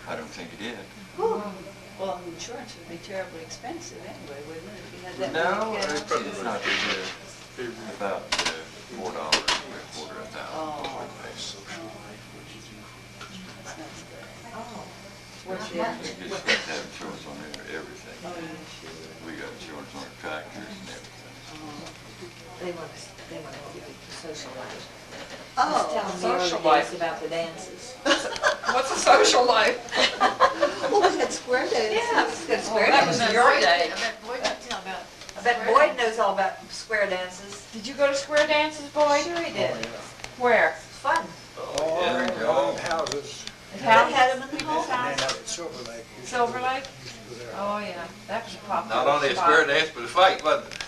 I don't think it did. Well, insurance would be terribly expensive anyway, wouldn't it, if you had that No, many it's cows? not about $4, a quarter of What's We that? just have to have insurance on everything. Oh, yeah, sure. We got insurance on our tractors and everything. They want to give you the social life. Oh, Tell them social the life. about the dances. What's a social life? well, we had square dances. Yeah, it's good square That was dances. in your day. I bet Boyd knows all about square dances. Did you go to square dances, Boyd? Sure he did. Where? Fun. Oh, Yeah, around yeah. houses, At They Howard's? had them in the and home. then up at Silver Lake. Silver Lake? Used to go there. Oh, yeah, that was a popular Not only a spot. square dance, but a fight, wasn't it?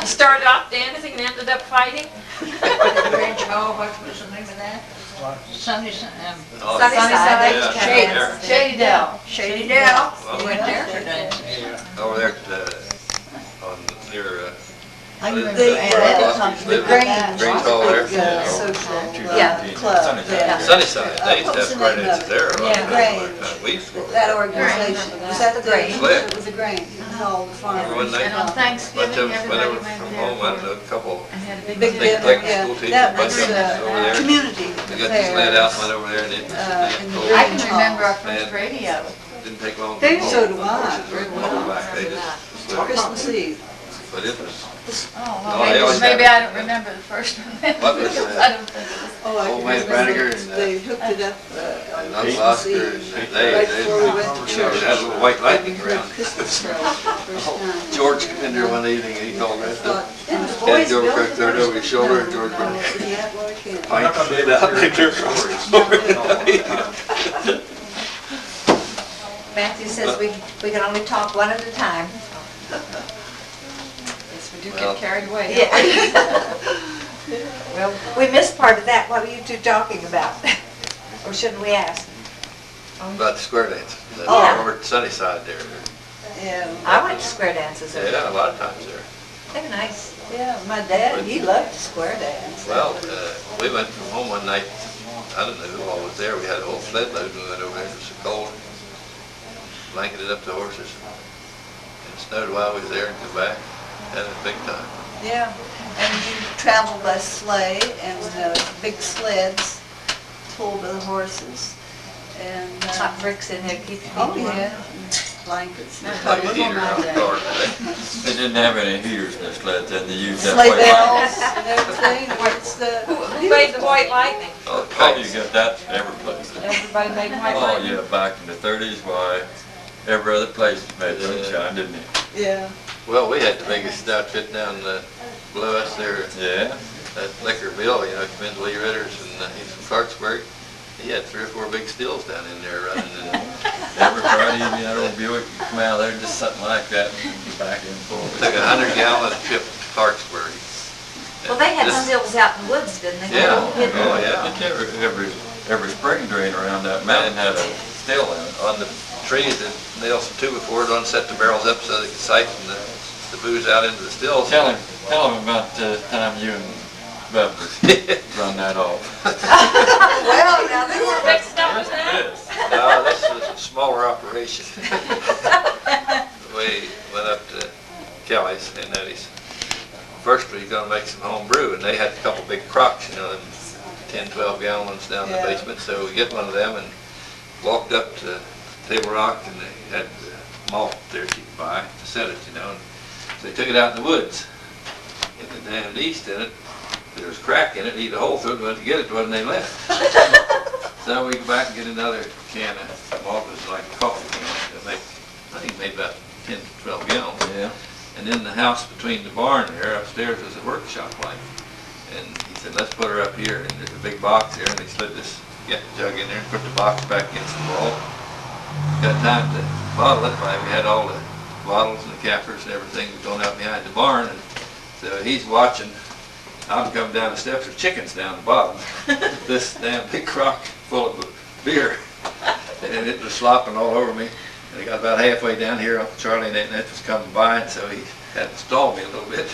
You started off dancing and ended up fighting? Oh, what was the name of that? What? Sunny, Oh, Sunnyside, yeah, Shady. yeah. Shady Dell. Shady Dell. Well, We went there for dancing. Yeah. over there at, on, near, I remember the, Grange. the Grange. Grange Hall there. Yeah, social. Yeah. Club. Sunnyside. Yeah. Sunnyside, they used to have What's the square name of dances it? there. a lot of Yeah, times. Grange. We used to go That there. organization, was that the Grange? Sled. It was the Grange, it was all the farmers. One night, And on bunch Thanksgiving, of, everybody whenever went from there home, I for, know a couple, and had a big Big Big dinner. dinner, big yeah. school teachers, That bunch was of them over there. community They got the sled out, went over there and it in was, the I Grange can Hall. remember our first And- radio. didn't take long. to They- pull so the do I. horses or pull back, they just slid. Christmas Eve. But it was, Oh, Oh, well, they always maybe have- I don't remember the first one. What was Because that? I don't think it was. Oh, I Old can man remember, Branniger and, they hooked it up and on Uncle Christmas Oscar Eve. and Right they, before we went to you know, church. they had a little white lightning Heard around. Christmas carols for the first time. George came in there one evening and he called right Thought, up. and the Had boys Joe built Kirk the thrown first over his one? shoulder and No, George no, Branniger yeah, well, I can't. pint slid out and they took over the night. Matthew says we can only talk one at a time. Yes, we do Well- get carried away. Yeah. Well, we missed part of that. What were you two talking about? Or shouldn't we ask? About the square dance, Yeah. over at Sunnyside there. Yeah, I went to square dances. Yeah, a lot of times there. They were nice. yeah, my dad, he loved to square dance. Well, we went from home one night, I don't know who all was there, we had a whole sled load, and we went over there, it was so cold. Blanketed up the horses. It snowed while we was there and come back, had a big time. Yeah, and you traveled by sleigh and big sleds pulled by the horses and. Hot bricks in there, keep you Oh, warm. yeah. blankets. Like a heater on the car today. They didn't have any heaters in the sleds, and they used that Sleigh white light. bells and everything, it's the. Who made the white lightning? Oh, Oh, you got that every place. Everybody made white Oh, lightning. yeah, back in the 30s, why, every other place made moonshine, didn't it? Yeah. Well, we had the biggest outfit down below us there. Yeah. That Liquor Bill, you know, come in Lee Ritter's, and he's from Clarksburg. He had 3 or 4 big stills down in there running. And Every Friday, you had old Buick, you come out there, just something like that, and back and forth. took a 100-gallon trip to Clarksburg. Well, they had This- stills out in the woods, didn't they? Yeah. Hidden. Oh, yeah. Every spring drain around that mountain had a still in it. On the trees that nailed some 2x4s on, set the barrels up so they could siphon the booze out into the stills. Tell him about the time you and Bub run that off. Well, now they were Big stuff, now. No, this was a smaller operation. We went up to Kelly's and Eddie's. First we were gonna make some home brew, and they had a couple big crocks, you know, them 10, 12 gallons down in the Yeah. basement. So we get one of them and walked up to Table Rock, and they had malt there you could buy to set it, you know. And so they took it out in the woods. And the damned yeast in it, there was a crack in it, eat a hole through it, and went to get it, wasn't they left. So we go back and get another can of malt, it was like a coffee can, to make, I think it made about 10 to 12 gallons. Yeah. And in the house between the barn there, upstairs was a workshop light. And he said, let's put her up here, and there's a big box here, and they slid this jug in there and put the box back against the wall. Got time to bottle it, but we had all the bottles and the cappers and everything going out behind the barn, and so he's watching. I'm coming down the steps with chickens down the bottom. This damn big crock full of beer, and it was slopping all over me. And he got about halfway down here, Uncle Charlie and Aunt Ned was coming by, and so he had to stall me a little bit.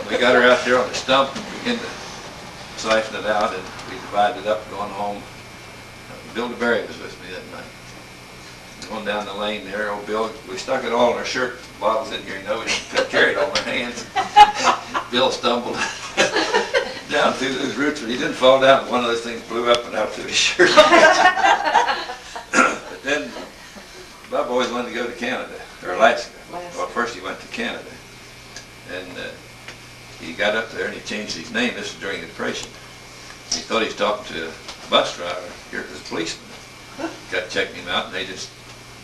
We got her out there on the stump and began to siphon it out, and we divided it up going home. Bill DeBerry was with me that night. Going down the lane there, old Bill, we stuck it all in our shirt bottles in here, you know, we couldn't carry it on our hands. Bill stumbled down through those roots, but he didn't fall down. One of those things blew up and out through his shirt. But then, Bob always wanted to go to Canada, or Alaska. Well, first he went to Canada. And he got up there and he changed his name. This was during the Depression. He thought he was talking to a bus driver. Here was a policeman. Got checking him out, and they just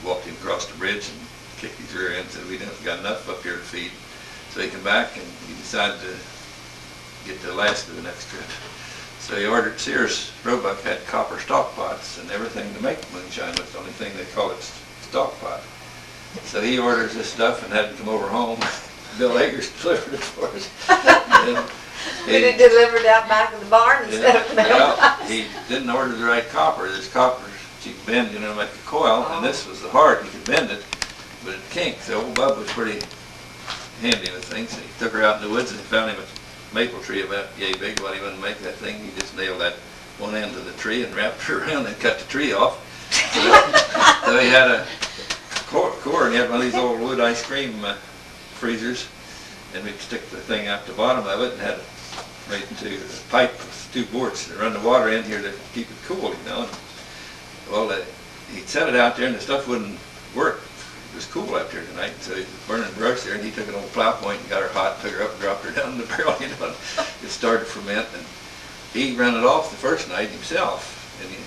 walked him across the bridge and kicked his rear end and said, we didn't got enough up here to feed. So he came back and he decided to get to Alaska the next trip. So he ordered, Sears Roebuck had copper stock pots and everything to make moonshine. That's the only thing they call it, stock pot. So he orders this stuff and had it come over home. Bill Eggers delivered it for us. And Did it delivered out back of the barn instead of the well, mailbox? he didn't order the right copper. There's copper you can bend, you know, make a coil, and this was the hard. You could bend it, but it kinked. So old Bub was pretty handy with things. He took her out in the woods and found him a maple tree about yay big. While he wouldn't make that thing, he just nailed that one end of the tree and wrapped her around and cut the tree off. So he had a core, and he had one of these old wood ice cream freezers, and we'd stick the thing out the bottom of it and had it right into a pipe with 2 boards to run the water in here to keep it cool, you know. And, well, he'd set it out there and the stuff wouldn't work. It was cool out there tonight, so he was burning brush there, and he took an old plow point and got her hot, took her up and dropped her down in the barrel, you know, and it started to ferment. And he ran it off the first night himself, and he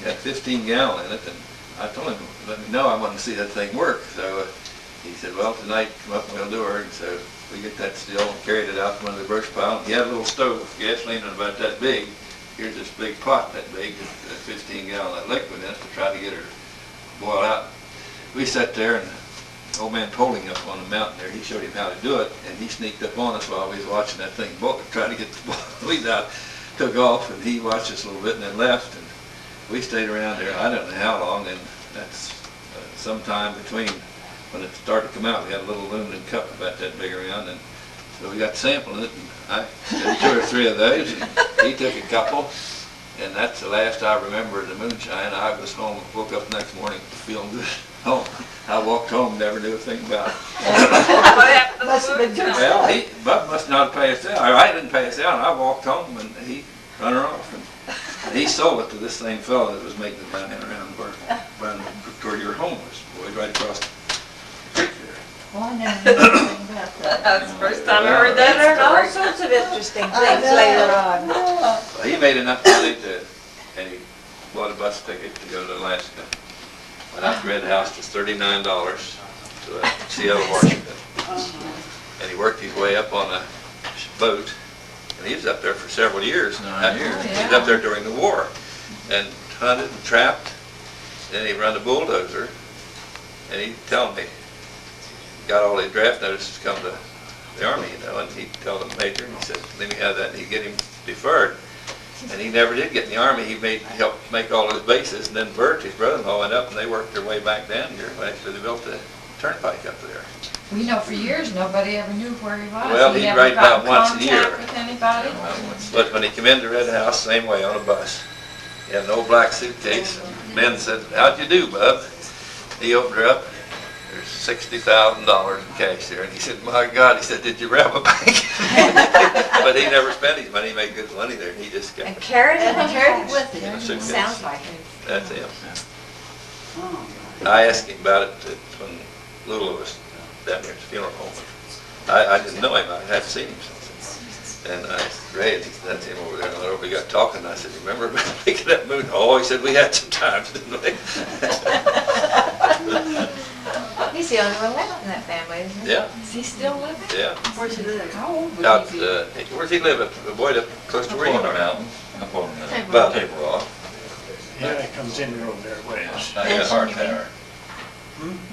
had 15 gallon in it, and I told him, let me know, I wanted to see that thing work. So he said, well, tonight, come up and we'll do her. And so we get that still and carried it out from under the brush pile. He had a little stove with gasoline in about that big. Here's this big pot that big, 15 gallon of liquid in it to try to get her to boil out. We sat there, and old man Poling up on the mountain there, he showed him how to do it, and he sneaked up on us while we was watching that thing boil, trying to get the weeds out. Took off, and he watched us a little bit and then left, and we stayed around there, I don't know how long, and that's sometime between when it started to come out. We had a little aluminum cup about that big around, and so we got sampling it, and I did 2 or 3 of those, and he took a couple, and that's the last I remember of the moonshine. I was home, woke up the next morning feeling good. Home. I walked home, never knew a thing about it. What happened to Must have the been moonshine? Well, Bub must not have passed out. I didn't pass out. I walked home, and he run her off. And he sold it to this same fellow that was making it around where Victoria, your home was, boy, right across Well, I never knew anything about that. That's the first time I heard They learn all that sorts of interesting I things know. later on. Well, he made enough money and he bought a bus ticket to go to Alaska. Went out to Red House, was $39 to Seattle, Washington. And he worked his way up on a boat, and he was up there for several years. 9 years. He was up there during the war, and hunted and trapped. Then he run a bulldozer, and he telling me, got all his draft notices come to the Army, you know, and he told the major, and he said, let me have that, and he'd get him deferred. And he never did get in the Army. He helped make all his bases, and then Bert, his brother-in-law, went up, and they worked their way back down here. Actually, they built the turnpike up there. We know for years, nobody ever knew where he was. Well, He he'd never write got in about once a year. contact with anybody? But when he came into Red House, same way, on a bus. He had an old black suitcase. Ben said, how'd you do, bub? He opened her up. There's $60,000 in cash there. And he said, my God, he said, did you rob a bank? But he never spent his money. He made good money there. He just And kept carried it And carried it home. with in a him. suitcase. Sounds like it. That's him. Oh. I asked him about it when Lula was down here at the funeral home. I didn't know him. I hadn't seen him since. And I said, Ray, and he said, that's him over there. And we got talking. And I said, remember making that move? Oh, he said, we had some times, didn't we? He's the only one left in that family, isn't he? Yeah, Is he still living? yeah. Where's he live? How old would Out, he be? where's he live? Avoid up close to where you Up on the are. mountain, up on the About- Table Rock. Yeah, it comes in the road there, ways. Not the car tower.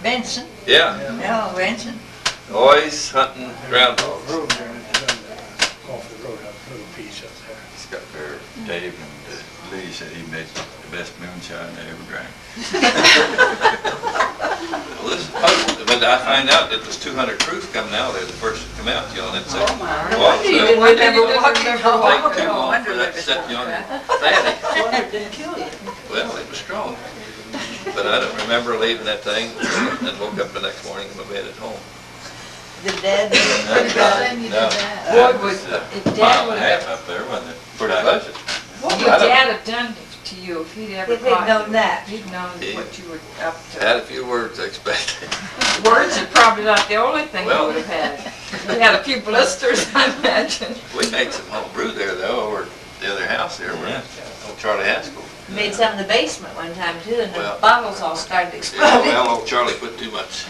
Benson? Yeah, No, Benson. always hunting groundhogs. Road there, and it's on off the road, a little piece up there. It's got there, Dave and Lee said he made the best moonshine they ever drank. Well, this is puzzle. When I find out it was 200 proof coming out there, the first to come out, you know, and it's Oh, my. No well, wonder you so didn't wonder you remember didn't walking remember home. take too No long wonder for they that to was set you on like your fanny. Wonder it didn't kill you. Well, it was strong. But I don't remember leaving that thing and woke up the next morning in my bed at home. The dad did That's pretty right. good. No, Boy, would, It's, if mile Dad and would a half have, up there, wasn't it? pretty much. what would I don't- Dad have done to you if he'd ever If he'd caught known you? that. He'd known He- what you were up to. Had a few words, I expect. Words are probably not the only thing he Well- would have had. He had a few blisters, I imagine. We made some home brew there though, over at the other house there, where old Charlie Haskell. Made some in the basement one time too, and the Well- bottles all started Yeah, exploding. well, old Charlie put too much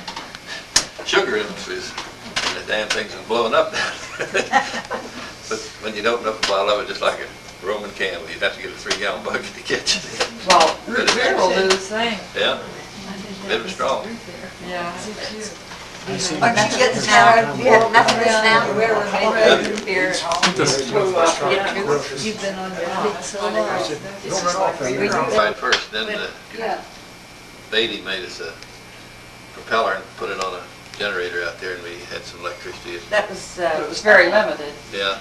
sugar in them, so the damn things was blowing up down there. But when you'd open up a bottle of it, just like a Roman candle, you'd have to get a 3-gallon bucket to catch it. Well, root beer will do the same. Yeah, it was strong. Yeah, I do too. Aren't you getting Now, tired? you have nothing to now? Where we're Yeah. making beer. You've been on your feet so long. Right first, then Yeah. Beatty made us a propeller and put it on a generator out there, and we had some electricity. That was, But it was very limited. Yeah,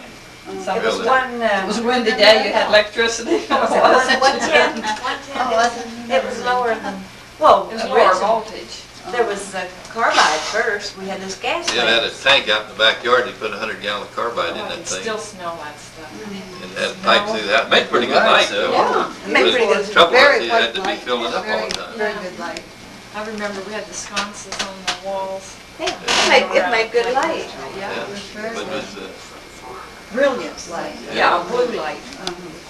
it was Really? one, It was a windy day, you had electricity. was it 110? Oh, I didn't. It was lower than, well, It was lower original. voltage. There was a carbide first, we had this gas yeah, they had lamp. a tank out in the backyard, and he put 100-gallon carbide in Oh, I that can thing, still smell that stuff. and had a pipe through that. Made pretty good light, though. Yeah. It made pretty good. The trouble was, Very you had to be light. filling up all Very- the time. Very good light. I remember we had the sconces on the walls. Yeah, it made good light. Yeah. Yeah, It was very but it was, brilliant light. Yeah, a blue light.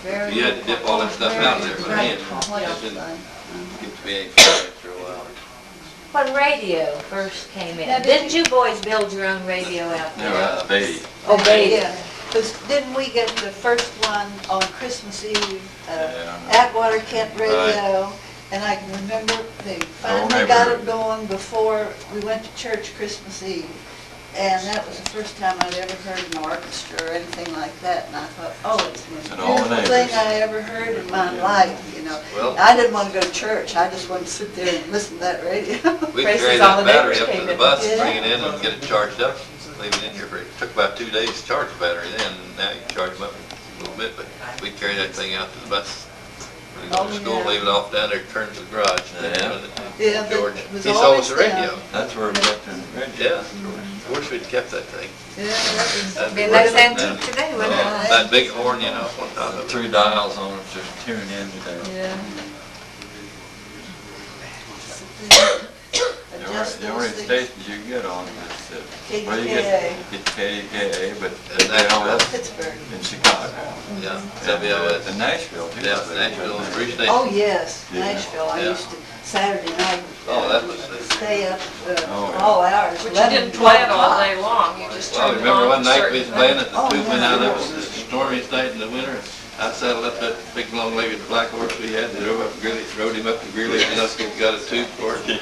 Very you had to dip all that stuff out of there by hand. bright It didn't light. get to be any fun after a while. When radio first came in, didn't you boys build your own radio out No, there? Beatty. Oh, baby. Yeah, 'cause didn't we get the first one on Christmas Eve, Yeah. Atwater Kent Radio? And I can remember they finally got it going before we went to church Christmas Eve. And that was the first time I'd ever heard an orchestra or anything like that. And I thought, oh, it's the most And all the beautiful thing neighbors. I ever heard in my life, you know. Well- I didn't want to go to church, I just wanted to sit there and listen to that radio. We'd Praises carry all that the battery neighbors up to came the in. bus, Yeah. bring it in and get it charged up, leave it in here for, it took about 2 days to charge the battery then, and now you can charge them up a little bit, but we'd carry that thing out to the bus. We'd go Oh, to school, yeah. leave it off down there, turn to the garage. Yeah, George, that was he sold us always a radio. down. That's where we got the radio. Yeah, of course we'd kept that thing. Yeah, that was. That'd Be a be nice worth it antique now. today, wouldn't it? Oh, that big horn, you know, on top of it. 3 dials on it, just tune in to that. Yeah. There else The only does these? stations you can get on is, well, you KDKA. get KDKA, but And Nashville. Pittsburgh. in Chicago. Yeah, And WLS. Nashville too. Yeah, Nashville and three stations. Oh, yes, Yeah. Nashville. I Yeah. used to, Saturday night. Oh, that was, Stay up Oh, yeah. all hours. But you 11, didn't play it 12 all o'clock. day long, you just well, turned it remember on one at night certain we was playing things. at the Oh, tube went yeah. out, it was the stormiest night in the winter. I saddled up that big long-legged black horse we had, they drove up to Greeley, rode him up to Greeley, and us got a tube for it.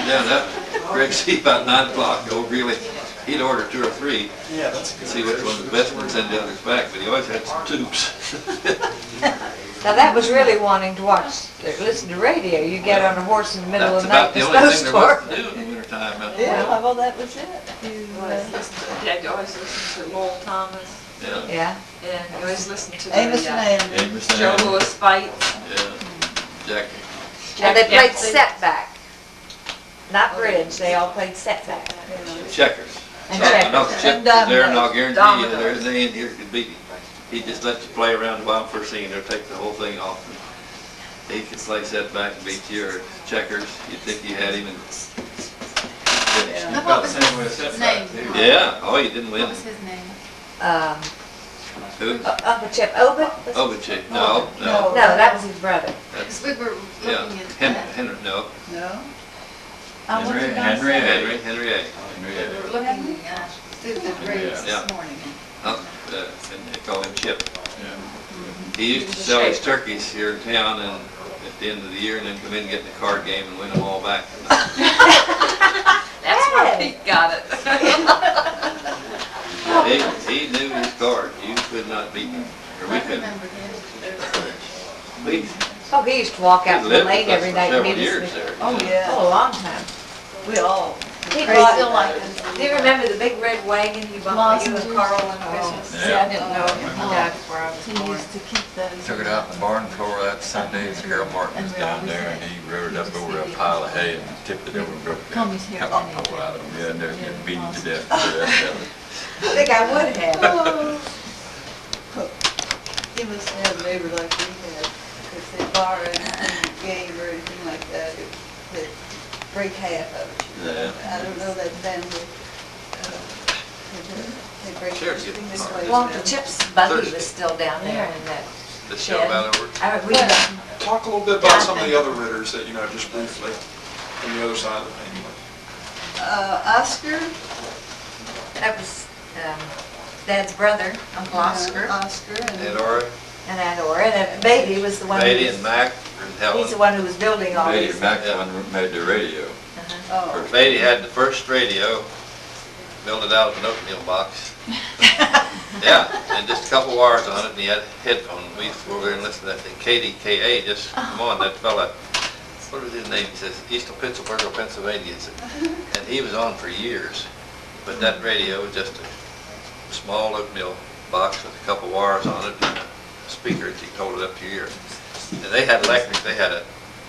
Down up, Greg see about 9 o'clock, old Greeley, he'd order 2 or 3, Yeah, that's a good. see which one's the best one, send the others back, but he always had some tubes. Now, that was really wanting to listen to radio. You get on a horse in the middle of That's the night about the in only a thing there was snowstorm. to do in the wintertime out Yeah, there. well, that was it. You, Always listen to- Dad always listened to Lowell Thomas, Yeah, Yeah. and he always listened to Amos the, and Andy. Amos Joe and Louis fights. yeah, Jack, And they Jack played Dempsey. setback. Not bridge, they all played setback. checkers. And So, checkers. I know the Chip And was there, and I'll dominoes. guarantee you, Dominoes. there ain't here could beat him. He'd just let you play around while I'm first singing, they'll take the whole thing off. He could play setback and beat you, or checkers, you'd think you had him and finished. Now, what was his name? Yeah, oh, you didn't win. What was his name? Who? Uncle Chip Obit? Oh, but you, no, no. No, that was his brother. Because we were Yeah, looking at Henry, that. Henry, no, No? What's Henry, it gonna Henry say? A. Henry A. We were looking through the grades Yeah. this morning. And they call him Chip. Yeah. He used to sell his turkeys here in town and at the end of the year, and then come in and get in the card game and win them all back. That's where Hey. Pete got it. He knew his cards, you could not beat him, or we I couldn't. remember him. We Oh, he used to walk out to the lived with lane us every for night and several meet us. years there. Oh, yeah. Oh, a long time. We all. He Crazy bought, Still like about him. it. do you remember the big red wagon he bought for you and Carl on Christmas? See, I didn't know him. He Oh. died before I was He born. used to keep those. Took it out in the barn floor that Sunday, and Carol Martin was down there, and he rode it up over a pile of hay and tipped it over and broke Comb the his hair cover down. pole out of him. Yeah, and they're getting beaten to death for the rest of it. I think I would have. He must have had a neighbor like we had. If they borrow anything, game or anything like that, they'd break half of it. Yeah. I don't know that family. They break Sure, everything get this the way. card. Well, Uncle Chip's buggy Thursday. was still down there in that This show shed. about over. We Talk a little bit about some of the other Ritters that, just briefly, from the other side of the family. Oscar. That was Dad's brother, Uncle Oscar, Oscar And and, Ori, and Aunt Ora, and Beatty was the one who Beatty was, and Mac, and he's the Helen. one who was building all Beatty these. Maxwell made the radio. oh, Beatty had the first radio, built it out of an oatmeal box. Yeah, and just a couple wires on it, and he had headphones. We used to go over there and listen to that thing, KDKA, just come on, that fella, what was his name? He says, East of Pittsburgh, Pennsylvania. And he was on for years, but that radio was just a small oatmeal box with a couple wires on it and a speaker that you could hold it up to your ear. And they had electric, they had a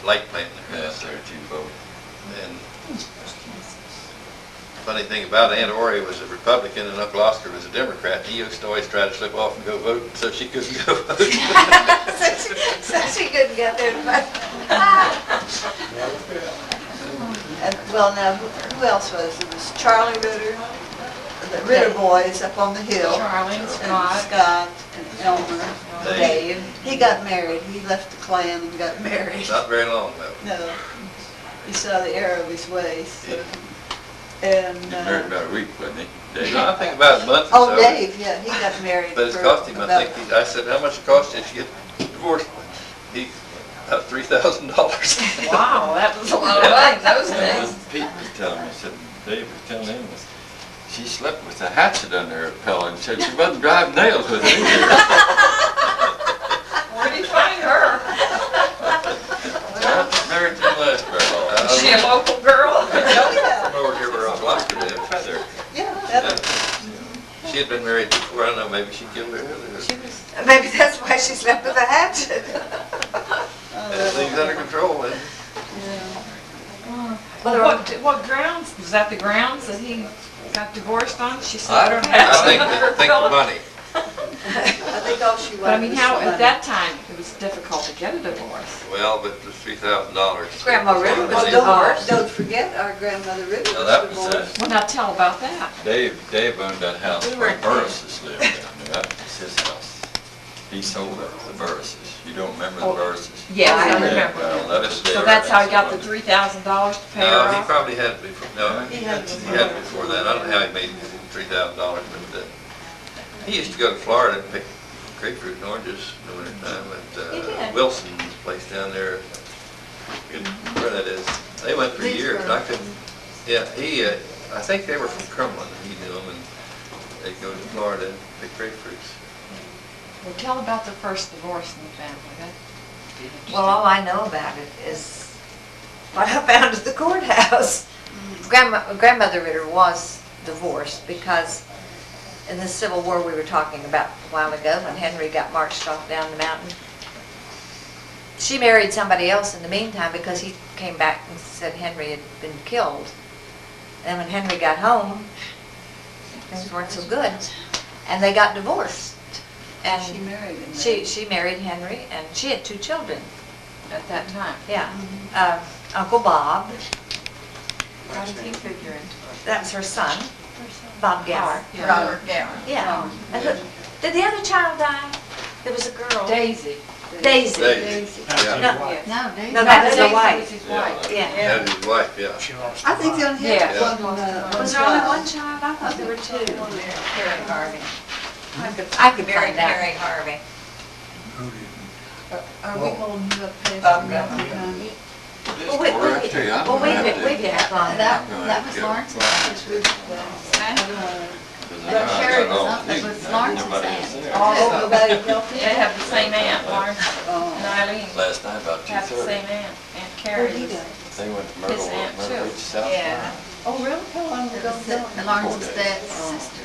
light plant in there. Yeah, 32 volt. And funny thing about Aunt Ori was a Republican and Uncle Oscar was a Democrat. He used to always try to slip off and go vote, so she couldn't go vote. So she couldn't get there to vote. and, well, now, who else was? It was Charlie Ritter, the Ritter boys up on the hill. Charlie and And Scott. Scott and Elmer. Dave. He got married. He left the Klan and got married. Not very long though. No, he saw the error of his ways. So. And, He married about a week, wasn't he? Dave? I think about a month or so. oh, Dave, yeah, he got married. But it for cost him, I about- think, I said, how much it cost you to get divorced? He, about $3,000. Wow, that was a lot of money those Yeah, days. Pete was telling me, said, Dave was telling him, she slept with a hatchet under her pillow and said she wasn't driving nails with it either. Where'd he find her? Married to the last barrel. Was she a local girl? I'm over here where Uncle Oscar lived. Feather. Yeah, Yeah. that, She had been married before, I don't know, maybe she killed her. Maybe that's why she slept with a hatchet. Everything's under control, and Well, what grounds, was that the grounds that he got divorced on? She said. I don't know. I think the money. I They thought she was. But I mean, how, at that time, it was difficult to get a divorce. Well, but the $3,000. Grandma River was Well, divorced. don't forget, our grandmother River Now, that was was divorced. Well, now tell about that. Dave owned that house We where weren't Burris's lived down there. That was his house. He sold it to the Burris's. You don't remember the Oh, Burris's? Yeah, I Yeah, remember. well, that was So Dave. that's how he got the $3,000 to pay her No, he off? probably had it before, no, He he had had it it before that. I don't know how he made $3,000, but he used to go to Florida and pick grapefruit and oranges in the wintertime He at did. Wilson's place down there. Where that is. They went for years. I couldn't, yeah, I think they were from Cumberland, and he knew them, and they'd go to Florida and pick grapefruits. Well, tell about the first divorce in the family. That'd be interesting. Well, all I know about it is what I found at the courthouse. Grandmother Ritter was divorced because in the Civil War we were talking about a while ago, when Henry got marched off down the mountain, she married somebody else in the meantime because he came back and said Henry had been killed. And when Henry got home, things weren't so good, and they got divorced. And She married him. she married Henry, and she had 2 children. At that time. Yeah, Uncle Bob, How did he figure into it? that was her son, Bob Gower. Yeah. Robert Gower. Yeah. And did the other child die? There was a girl. Daisy. Daisy. Daisy, That's yeah. his No. wife. No, they. No, that was Daisy the wife. was his wife. Yeah. That his wife, yeah. She lost I her think they mind. only had Yeah. one. Was there only child. one child? I thought there were 2. Harry Harvey. I could find out. Harry Harvey. Who did? Are we holding you up past Bob the Gower. time? Well, we've had fun. That was Lawrence's Carrie It was Lawrence's aunt. Oh, nobody helped They him? have the same aunt, Lawrence Oh. and Eileen. Last night about Have the 2:30. same aunt. Aunt Carrie was, They went to His aunt, Myrtle too. Beach, South Yeah. Carolina. Oh, really? How long ago was that? Lawrence's dad's sister.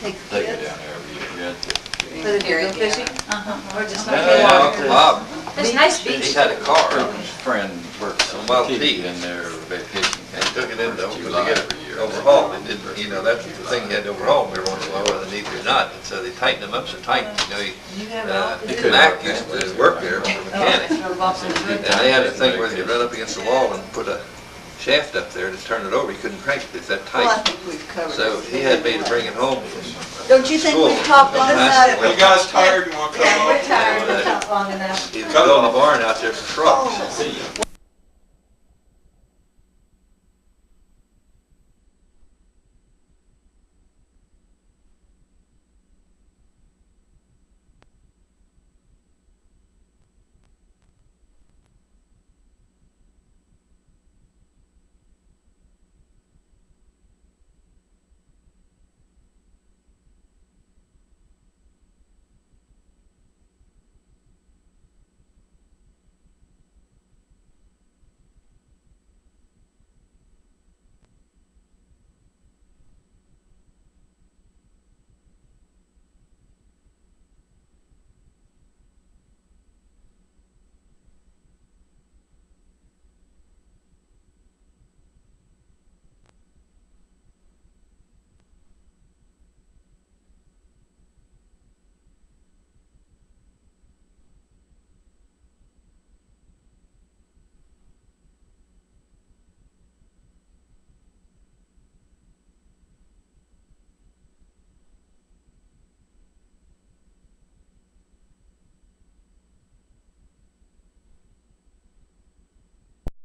Take the They go kids? down there every year. Yeah, For the go fishing? Uh-huh. Or just No, like no, walk? no. Bob, It's nice he beach. had a car. His friend works on Wild TV Pete. in their vacation. And he took it in though, because July they get every year. it overhauled. They didn't, you know, that's the thing, you had to overhaul them every once in a while, whether they need to or not. And so they tightened them up so tight, you know, You have all He couldn't Mac work used that to way. work there, was a mechanic. And they had a thing where you run up against the wall and put a shaft up there to turn it over. You couldn't crank it, it's that Well, I tight. think we've covered it. So he had me to bring it home from Don't you think school. we've talked enough about it? Are you guys tired? You want to cut Yeah, we're off? tired, we've talked long enough. He was building a barn out there for trucks.